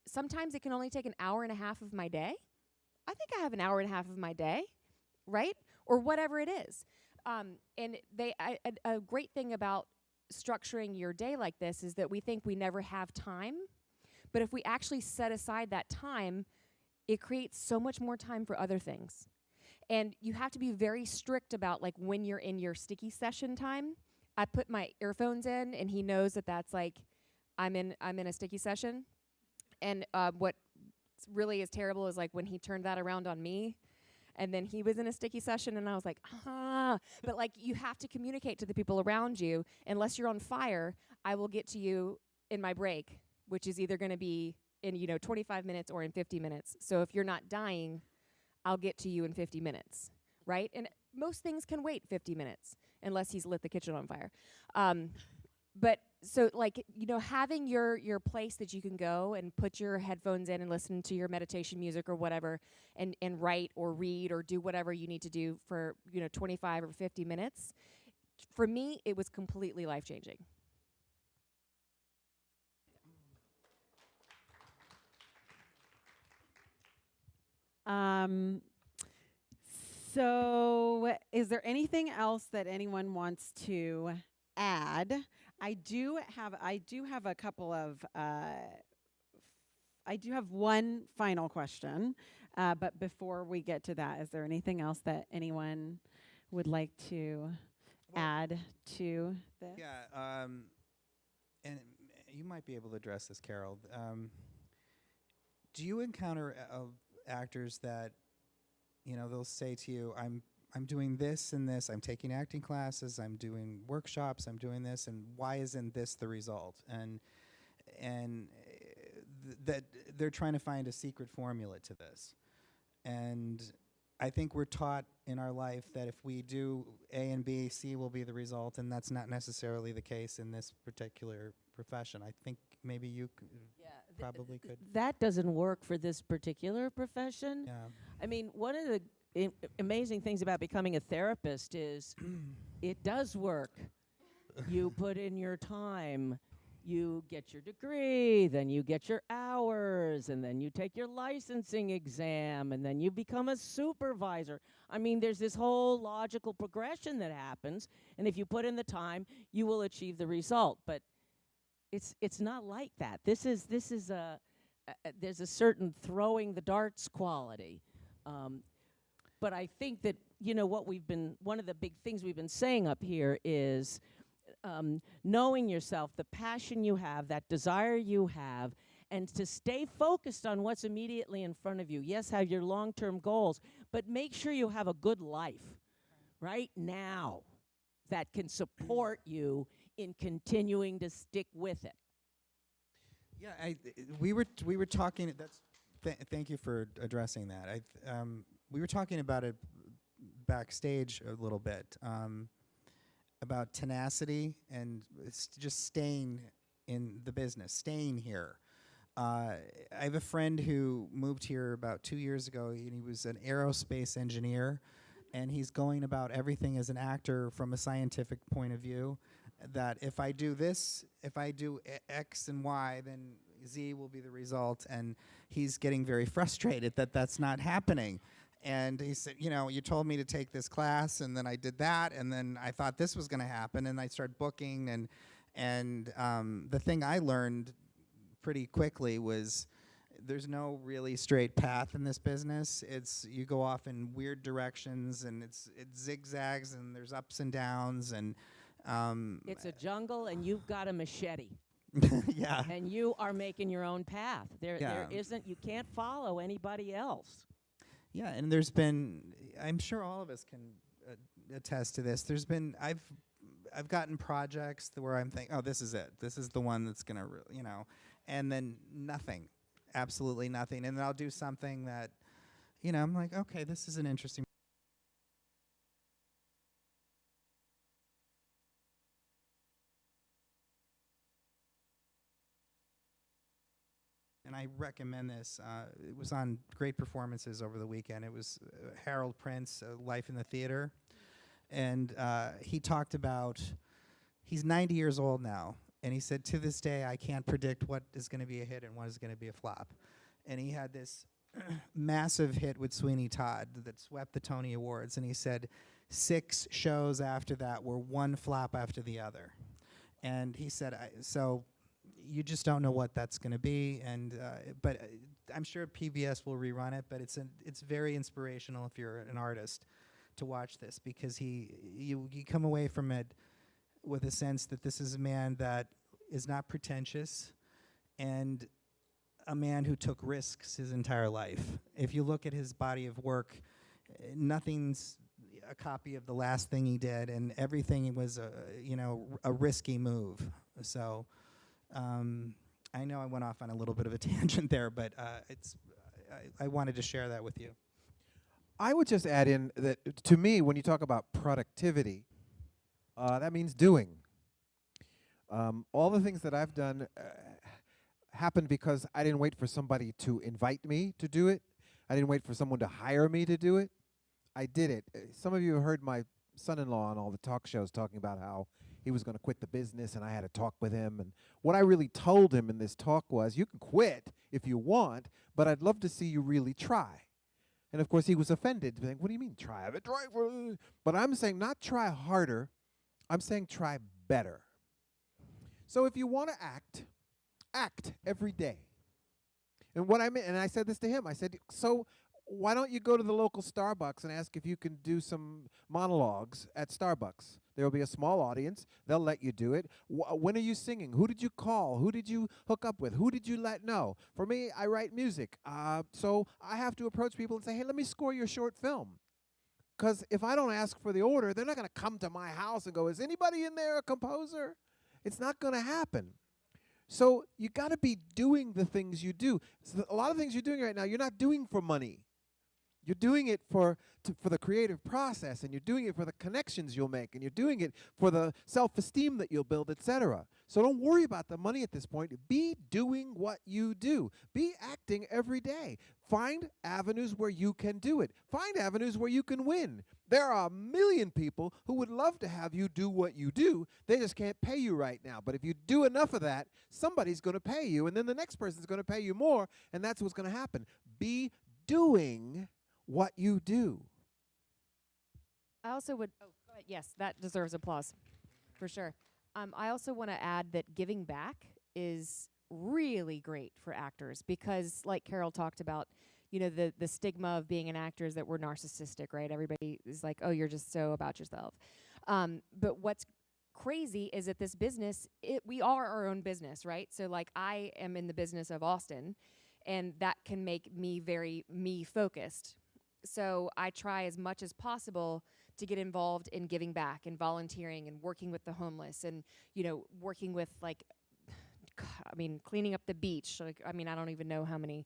sometimes it can only take an hour and a half of my day. I think I have an hour and a half of my day, right? Or whatever it is. And a great thing about structuring your day like this is that we think we never have time. But if we actually set aside that time, it creates so much more time for other things. And you have to be very strict about, like, when you're in your sticky session time. I put my earphones in, and he knows that that's like I'm in a sticky session. And what really is terrible is like when he turned that around on me, and then he was in a sticky session, and I was like, ah. But like, you have to communicate to the people around you. Unless you're on fire, I will get to you in my break, which is either going to be in 25 minutes or in 50 minutes. So if you're not dying, I'll get to you in 50 minutes, right? And most things can wait 50 minutes unless he's lit the kitchen on fire. But so, like, having your place that you can go and put your headphones in and listen to your meditation music or whatever, and write or read or do whatever you need to do for 25 or 50 minutes, for me, it was completely life-changing. So, is there anything else that anyone wants to add? I do have a couple of I do have one final question, but before we get to that, is there anything else that anyone would like to add to this? Yeah, and you might be able to address this, Carol. Do you encounter actors that, you know, they'll say to you, I'm doing this and this, I'm taking acting classes, I'm doing workshops, I'm doing this, and why isn't this the result? And that they're trying to find a secret formula to this. And I think we're taught in our life that if we do A and B, C will be the result, and that's not necessarily the case in this particular profession. I think maybe you probably could. That doesn't work for this particular profession. Yeah. I mean, one of the amazing things about becoming a therapist is it does work. You put in your time, you get your degree, then you get your hours, and then you take your licensing exam, and then you become a supervisor. I mean, there's this whole logical progression that happens, and if you put in the time, you will achieve the result. But it's not like that. This is there's a certain throwing the darts quality. But I think that, you know, one of the big things we've been saying up here is knowing yourself, the passion you have, that desire you have, and to stay focused on what's immediately in front of you. Yes, have your long-term goals, but make sure you have a good life right now that can support you in continuing to stick with it. Yeah, we were talking. Thank you for addressing that. We were talking about it backstage a little bit, about tenacity and just staying in the business, staying here. I have a friend who moved here about 2 years ago, and he was an aerospace engineer, and he's going about everything as an actor from a scientific point of view, that if I do this, if I do X and Y, then Z will be the result, and he's getting very frustrated that that's not happening. And he said, you know, you told me to take this class, and then I did that, and then I thought this was going to happen, and I started booking, and the thing I learned pretty quickly was there's no really straight path in this business. You go off in weird directions, and it zigzags, and there's ups and downs, and It's a jungle, and you've got a machete. yeah. And you are making your own path. There Yeah. isn't, you can't follow anybody else. Yeah, and there's been, I'm sure all of us can attest to this. I've gotten projects where I'm thinking, oh, this is it. This is the one that's gonna, you know, and then nothing, absolutely nothing. And then I'll do something that, you know, I'm like, okay, this is an interesting. And I recommend this. It was on Great Performances over the weekend. It was Harold Prince, Life in the Theater. And he talked about, he's 90 years old now. And he said, to this day, I can't predict what is going to be a hit and what is going to be a flop. And he had this massive hit with Sweeney Todd that swept the Tony Awards. And he said 6 shows after that were one flop after the other. And he said, so you just don't know what that's going to be, and but I'm sure PBS will rerun it. But it's very inspirational if you're an artist to watch this, because you come away from it with a sense that this is a man that is not pretentious, and a man who took risks his entire life. If you look at his body of work, nothing's a copy of the last thing he did, and everything was a risky move. So. I know I went off on a little bit of a tangent there, but I wanted to share that with you. I would just add in that, to me, when you talk about productivity, that means doing. All the things that I've done happened because I didn't wait for somebody to invite me to do it. I didn't wait for someone to hire me to do it. I did it. Some of you have heard my son-in-law on all the talk shows talking about how he was going to quit the business, and I had to talk with him. And what I really told him in this talk was, you can quit if you want, but I'd love to see you really try. And of course, he was offended. Like, what do you mean, try it? But I'm saying not try harder. I'm saying try better. So if you want to act every day. And what I mean, and I said this to him. I said, so why don't you go to the local Starbucks and ask if you can do some monologues at Starbucks? There will be a small audience. They'll let you do it. When are you singing? Who did you call? Who did you hook up with? Who did you let know? For me, I write music. So I have to approach people and say, hey, let me score your short film. Because if I don't ask for the order, they're not going to come to my house and go, is anybody in there a composer? It's not going to happen. So you got to be doing the things you do. So a lot of things you're doing right now, you're not doing for money. You're doing it for the creative process, and you're doing it for the connections you'll make, and you're doing it for the self-esteem that you'll build, etc. So don't worry about the money at this point. Be doing what you do. Be acting every day. Find avenues where you can do it. Find avenues where you can win. There are a million people who would love to have you do what you do. They just can't pay you right now. But if you do enough of that, somebody's going to pay you, and then the next person's going to pay you more, and that's what's going to happen. Be doing what you do. I also would, go ahead. Yes, that deserves applause, for sure. I also want to add that giving back is really great for actors because, like Carol talked about, you know, the stigma of being an actor is that we're narcissistic, right? Everybody is like, oh, you're just so about yourself. But what's crazy is that this business, we are our own business, right? So, like, I am in the business of Austin, and that can make me very me-focused. So I try as much as possible to get involved in giving back and volunteering and working with the homeless and, you know, working with, like, I mean, cleaning up the beach. Like, I mean, I don't even know how many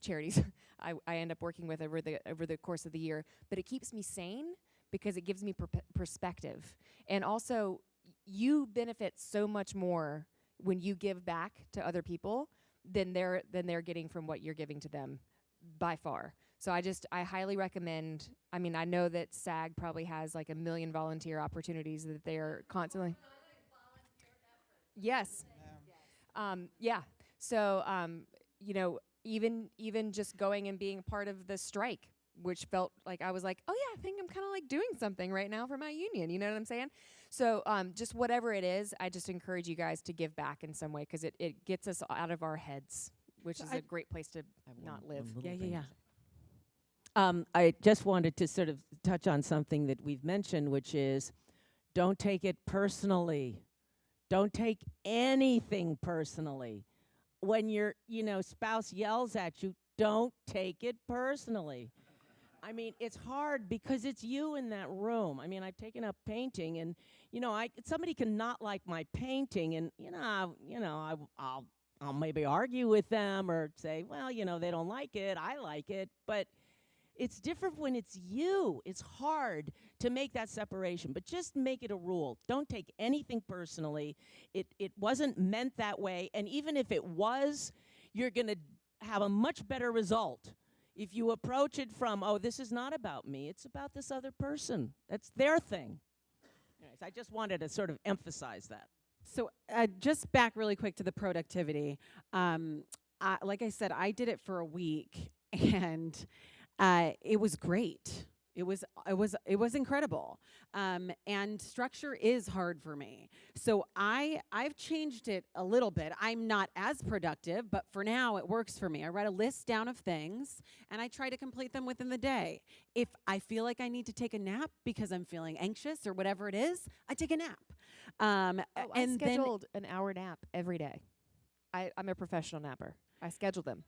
charities I end up working with over the course of the year. But it keeps me sane because it gives me perspective. And also, you benefit so much more when you give back to other people than they're getting from what you're giving to them by far. So I highly recommend. I mean, I know that SAG probably has like 1 million volunteer opportunities that they're constantly. Yes. Yeah. So, you know, even just going and being part of the strike, which felt like I was like, oh yeah, I think I'm kind of like doing something right now for my union. You know what I'm saying? So, just whatever it is, I just encourage you guys to give back in some way because it gets us out of our heads, which is a great place to not live. Yeah. I just wanted to sort of touch on something that we've mentioned, which is don't take it personally. Don't take anything personally. When your, spouse yells at you, don't take it personally. I mean, it's hard because it's you in that room. I mean, I've taken up painting, and somebody can not like my painting, and I'll maybe argue with them or say, well, they don't like it, I like it, but it's different when it's you. It's hard to make that separation, but just make it a rule. Don't take anything personally. It wasn't meant that way, and even if it was, you're going to have a much better result if you approach it from, oh, this is not about me, it's about this other person. That's their thing. Anyways, I just wanted to sort of emphasize that. So just back really quick to the productivity. Like I said, I did it for a week, and it was great. It was incredible. And structure is hard for me. So I've changed it a little bit. I'm not as productive, but for now it works for me. I write a list down of things and I try to complete them within the day. If I feel like I need to take a nap because I'm feeling anxious or whatever it is, I take a nap. I scheduled an hour nap every day. I'm a professional napper. I scheduled them.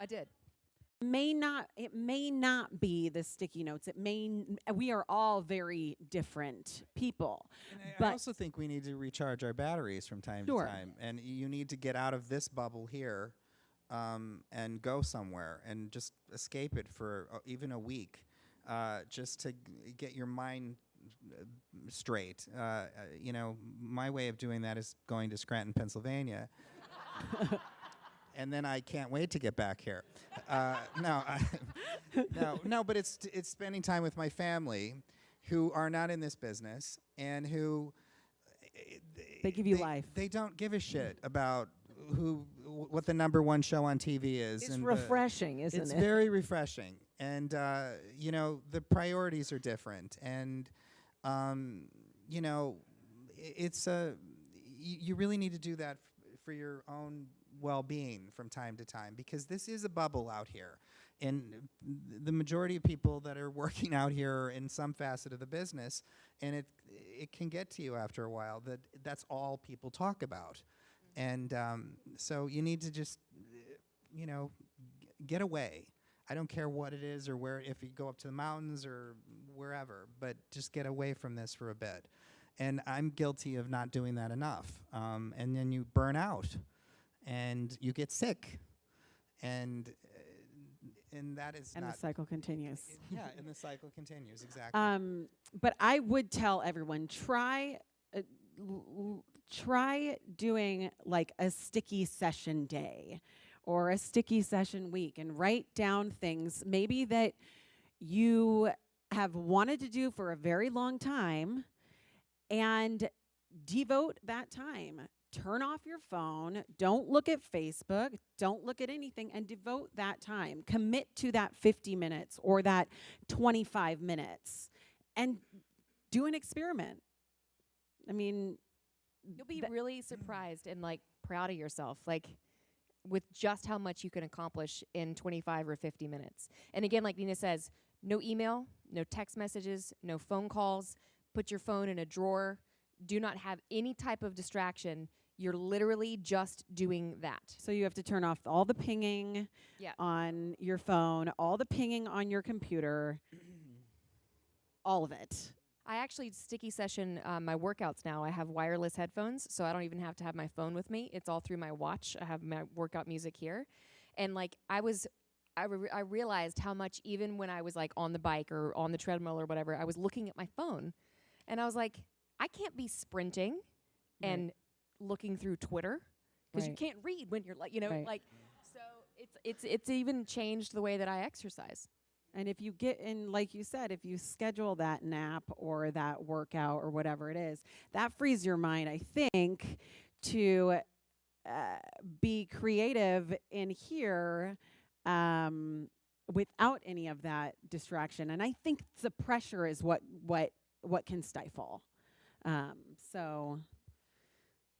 I did. It may not be the sticky notes. We are all very different people. And I also think we need to recharge our batteries from time to time. And you need to get out of this bubble here and go somewhere and just escape it for even a week, just to get your mind straight. My way of doing that is going to Scranton, Pennsylvania. And then I can't wait to get back here. No, but it's spending time with my family, who are not in this business and who they give you life. They don't give a shit about what the #1 show on TV is. It's refreshing, isn't it? It's very refreshing, And you know, the priorities are different, and you know, it's you really need to do that for your own well-being from time to time, because this is a bubble out here, and the majority of people that are working out here are in some facet of the business, and it can get to you after a while that that's all people talk about. And so you need to just you know, get away. I don't care what it is or where, if you go up to the mountains or wherever, but just get away from this for a bit. And I'm guilty of not doing that enough. And then you burn out, and you get sick, and that is And not. the cycle continues. Yeah, and the cycle continues, exactly. But I would tell everyone, try doing like a sticky session day or a sticky session week, and write down things maybe that you have wanted to do for a very long time, and devote that time. Turn off your phone. Don't look at Facebook. Don't look at anything, and devote that time. Commit to that 50 minutes or that 25 minutes and do an experiment. I mean, You'll be really surprised and like proud of yourself, like with just how much you can accomplish in 25 or 50 minutes. And again, like Nina says, no email, no text messages, no phone calls. Put your phone in a drawer. Do not have any type of distraction. You're literally just doing that. so you have to turn off all the pinging Yeah. on your phone, all the pinging on your computer, all of it. I actually sticky session my workouts now. I have wireless headphones, so I don't even have to have my phone with me. It's all through my watch. I have my workout music here. And like I realized how much, even when I was like on the bike or on the treadmill or whatever, I was looking at my phone. And I was like, I can't be sprinting and looking through Twitter, because you Right. can't read when you're like, you know, Right. like, so it's even changed the way that I exercise. And if you get in, like you said, if you schedule that nap or that workout or whatever it is, that frees your mind, I think, to be creative in here without any of that distraction. And I think the pressure is what can stifle. So,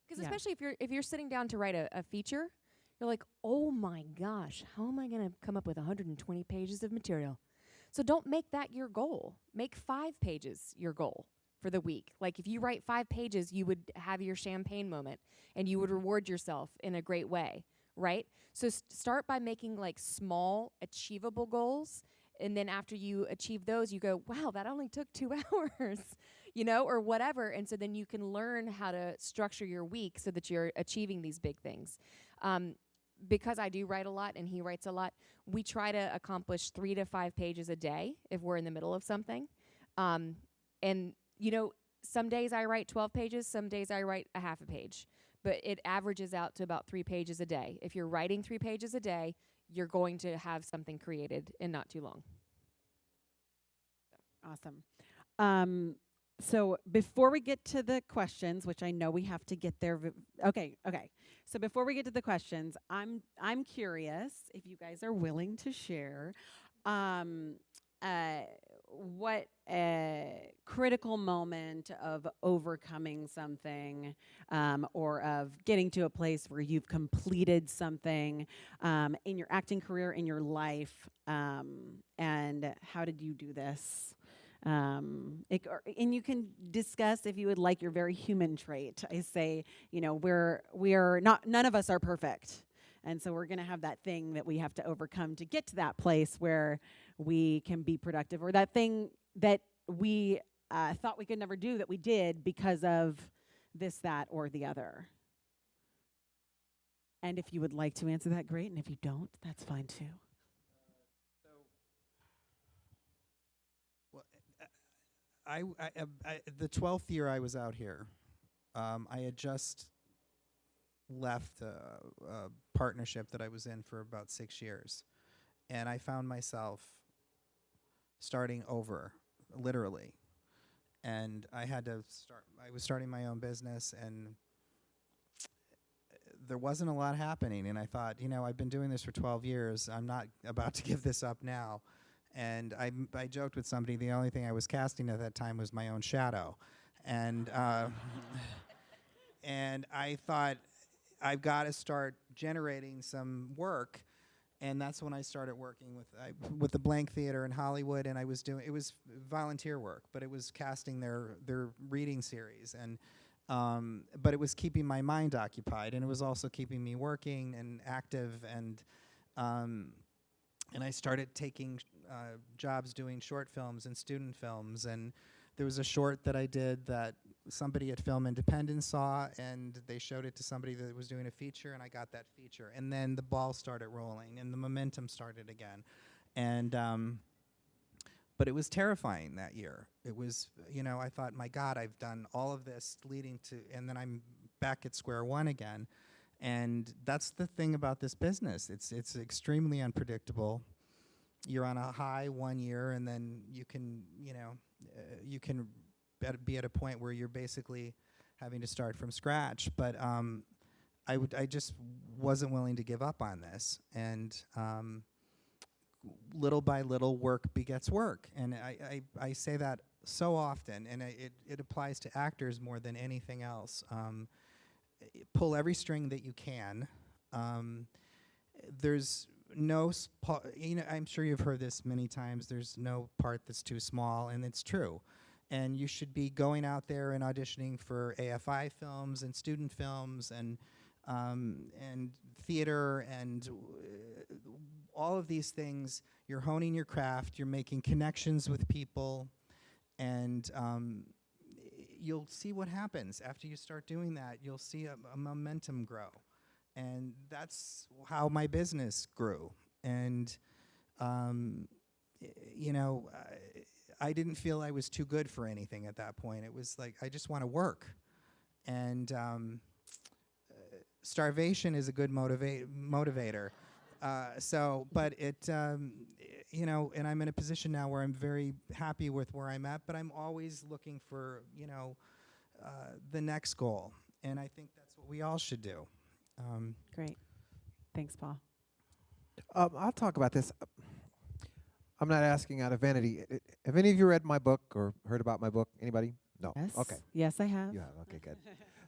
Because Yeah. especially if you're sitting down to write a feature, you're like, oh my gosh, how am I going to come up with 120 pages of material? So don't make that your goal. Make 5 pages your goal for the week. Like if you write 5 pages, you would have your champagne moment, and you would reward yourself in a great way, right? So start by making like small, achievable goals. And then after you achieve those, you go, wow, that only took 2 hours, you know, or whatever. And so then you can learn how to structure your week so that you're achieving these big things. Because I do write a lot and he writes a lot, we try to accomplish 3 to 5 pages a day if we're in the middle of something. And, you know, some days I write 12 pages, some days I write a half a page. But it averages out to about 3 pages a day. If you're writing 3 pages a day, you're going to have something created in not too long. awesome. So before we get to the questions, which I know we have to get there. Okay. So before we get to the questions, I'm curious if you guys are willing to share what a critical moment of overcoming something or of getting to a place where you've completed something in your acting career, in your life, and how did you do this? And you can discuss, if you would like, your very human trait. I say, you know, none of us are perfect. And so we're going to have that thing that we have to overcome to get to that place where we can be productive, or that thing that we thought we could never do that we did because of this, that, or the other. And if you would like to answer that, great. And if you don't, that's fine too. The 12th year I was out here, I had just left a partnership that I was in for about 6 years, and I found myself starting over, literally. And I had to I was starting my own business, and there wasn't a lot happening. And I thought, you know, I've been doing this for 12 years. I'm not about to give this up now. And I joked with somebody, the only thing I was casting at that time was my own shadow. And, and I thought, I've got to start generating some work. And that's when I started working with the Blank Theater in Hollywood, and it was volunteer work, but it was casting their reading series, and but it was keeping my mind occupied, and it was also keeping me working and active, and I started taking jobs doing short films and student films, and there was a short that I did that somebody at Film Independence saw, and they showed it to somebody that was doing a feature, and I got that feature. And then the ball started rolling, and the momentum started again. And but it was terrifying that year. It was, I thought, my God, I've done all of this leading to, and then I'm back at square one again. And that's the thing about this business. It's extremely unpredictable. You're on a high one year, and then you can, you can be at a point where you're basically having to start from scratch. But I just wasn't willing to give up on this, and little by little, work begets work, and I say that so often, and it applies to actors more than anything else. Pull every string that you can. There's no, I'm sure you've heard this many times. There's no part that's too small, and it's true. And you should be going out there and auditioning for AFI films and student films and theater and all of these things. You're honing your craft. You're making connections with people, and you'll see what happens after you start doing that. You'll see a momentum grow, and that's how my business grew. And I didn't feel I was too good for anything at that point. It was like, I just want to work. And starvation is a good motivator. But it, and I'm in a position now where I'm very happy with where I'm at, but I'm always looking for, the next goal. And I think that's what we all should do. Great. Thanks, Paul. I'll talk about this. I'm not asking out of vanity. Have any of you read my book or heard about my book? Anybody? No. Yes. Okay. Yes, I have. You have. Okay, good.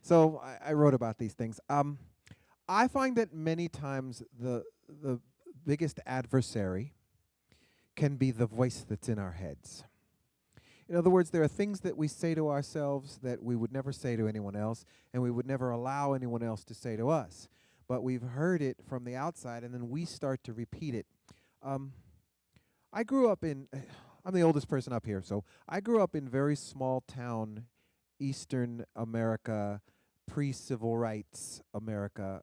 So I wrote about these things. I find that many times the biggest adversary can be the voice that's in our heads. In other words, there are things that we say to ourselves that we would never say to anyone else, and we would never allow anyone else to say to us. But we've heard it from the outside, and then we start to repeat it. I grew up in, I'm the oldest person up here, so I grew up in very small town, Eastern America, pre-civil rights America,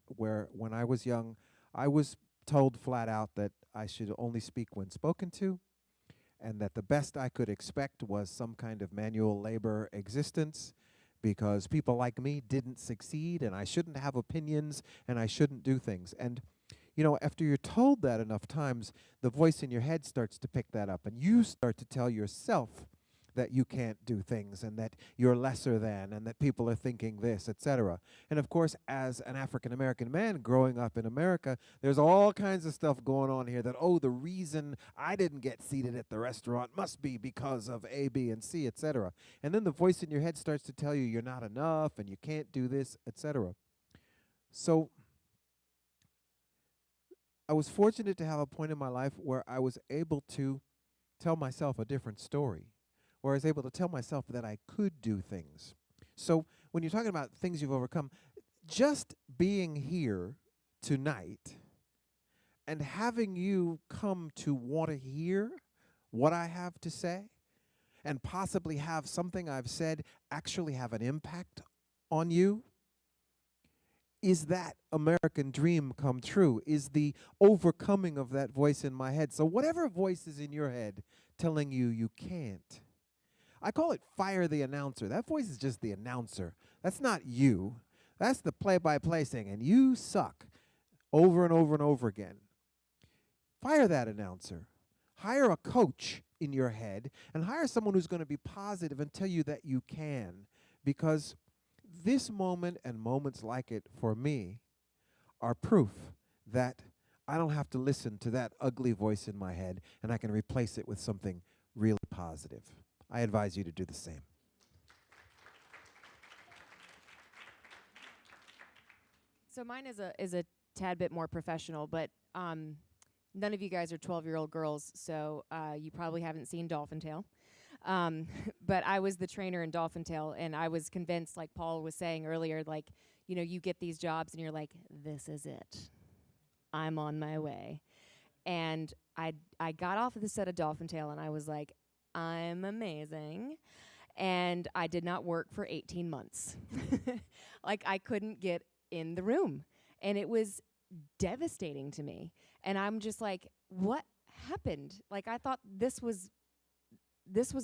where when I was young, I was told flat out that I should only speak when spoken to, and that the best I could expect was some kind of manual labor existence, because people like me didn't succeed, and I shouldn't have opinions, and I shouldn't do things. And after you're told that enough times, the voice in your head starts to pick that up, and you start to tell yourself that you can't do things, and that you're lesser than, and that people are thinking this, etc. And of course, as an African-American man growing up in America, there's all kinds of stuff going on here that, the reason I didn't get seated at the restaurant must be because of A, B, and C, etc. And then the voice in your head starts to tell you you're not enough, and you can't do this, etc. So I was fortunate to have a point in my life where I was able to tell myself a different story, where I was able to tell myself that I could do things. So when you're talking about things you've overcome, just being here tonight and having you come to want to hear what I have to say and possibly have something I've said actually have an impact on you, is that American dream come true, is the overcoming of that voice in my head. So whatever voice is in your head telling you you can't, I call it fire the announcer. That voice is just the announcer. That's not you. That's the play-by-play saying, and you suck, over and over and over again. Fire that announcer. Hire a coach in your head, and hire someone who's going to be positive and tell you that you can, because this moment and moments like it for me are proof that I don't have to listen to that ugly voice in my head, and I can replace it with something really positive. I advise you to do the same. So mine is a tad bit more professional, but none of you guys are 12-year-old girls, so you probably haven't seen Dolphin Tale. But I was the trainer in Dolphin Tale, and I was convinced, like Paul was saying earlier, like, you know, you get these jobs and you're like, this is it. I'm on my way. And I got off of the set of Dolphin Tale, and I was like, I'm amazing. And I did not work for 18 months. Like, I couldn't get in the room. And it was devastating to me. And I'm just like, what happened? Like, I thought this was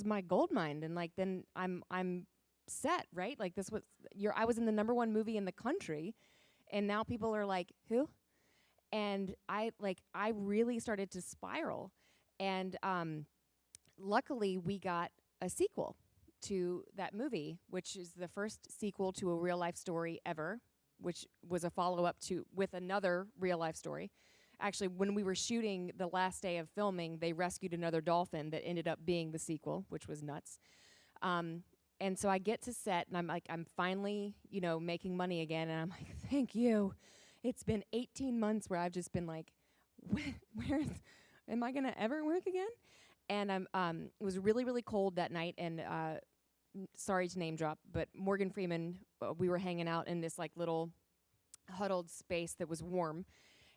my gold mine, and like then I'm set, right? Like this was I was in the #1 movie in the country, and now people are like, who? And I really started to spiral. And luckily we got a sequel to that movie, which is the first sequel to a real life story ever, which was a follow-up with another real life story. Actually, when we were shooting the last day of filming, they rescued another dolphin that ended up being the sequel, which was nuts. And so I get to set, and I'm finally, you know, making money again, and I'm like, thank you. It's been 18 months where I've just been like, am I gonna ever work again? And it was really, really cold that night, and sorry to name drop, but Morgan Freeman, we were hanging out in this like little huddled space that was warm.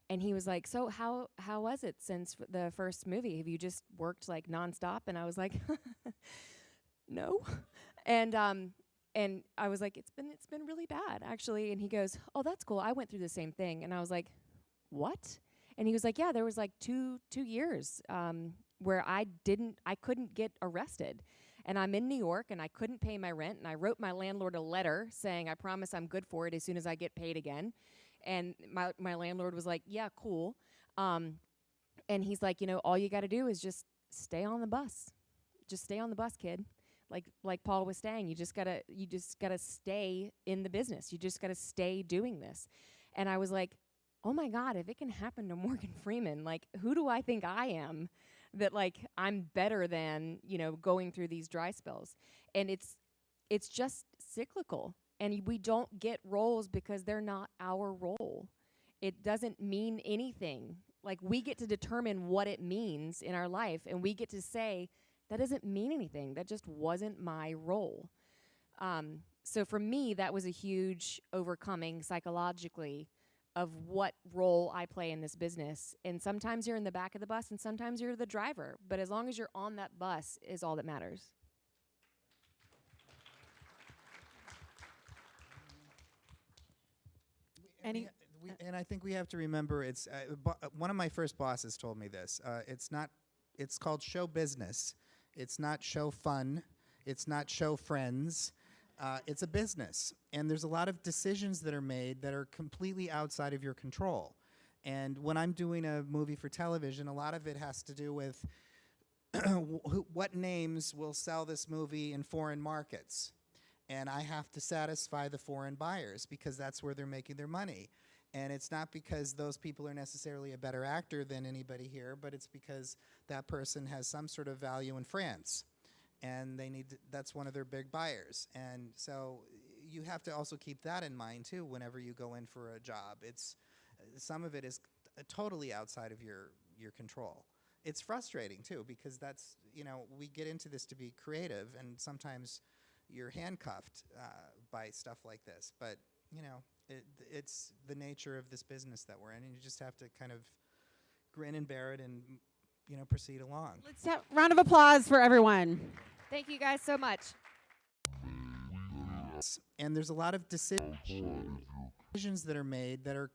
And he was like, so how was it since the first movie? Have you just worked like nonstop? And I was like, no. And I was like, it's been really bad actually. And he goes, oh, that's cool. I went through the same thing. And I was like, what? And he was like, yeah, there was like two years where I couldn't get arrested. And I'm in New York, and I couldn't pay my rent. And I wrote my landlord a letter saying, I promise I'm good for it as soon as I get paid again. And my landlord was like, yeah, cool. And he's like, you know, all you got to do is just stay on the bus. Just stay on the bus, kid. Like Paul was saying, you just gotta stay in the business. You just gotta stay doing this. And I was like, oh my God, if it can happen to Morgan Freeman, like, who do I think I am that like I'm better than, you know, going through these dry spells? And it's just cyclical. And we don't get roles because they're not our role. It doesn't mean anything. Like, we get to determine what it means in our life, and we get to say, that doesn't mean anything. That just wasn't my role. So for me, that was a huge overcoming psychologically of what role I play in this business. And sometimes you're in the back of the bus, and sometimes you're the driver. But as long as you're on that bus is all that matters. And I think we have to remember, it's one of my first bosses told me this. It's called show business. It's not show fun. It's not show friends. It's a business. And there's a lot of decisions that are made that are completely outside of your control. And when I'm doing a movie for television, a lot of it has to do with what names will sell this movie in foreign markets. And I have to satisfy the foreign buyers because that's where they're making their money. And it's not because those people are necessarily a better actor than anybody here, but it's because that person has some sort of value in France. And that's one of their big buyers. And so you have to also keep that in mind too whenever you go in for a job. Some of it is totally outside of your control. It's frustrating too because that's, you know, we get into this to be creative, and sometimes you're handcuffed by stuff like this. But, you know, it's the nature of this business that we're in, and you just have to kind of grin and bear it and, you know, proceed along. Let's have a round of applause for everyone. Thank you guys so much. And there's a lot of decisions that are made that are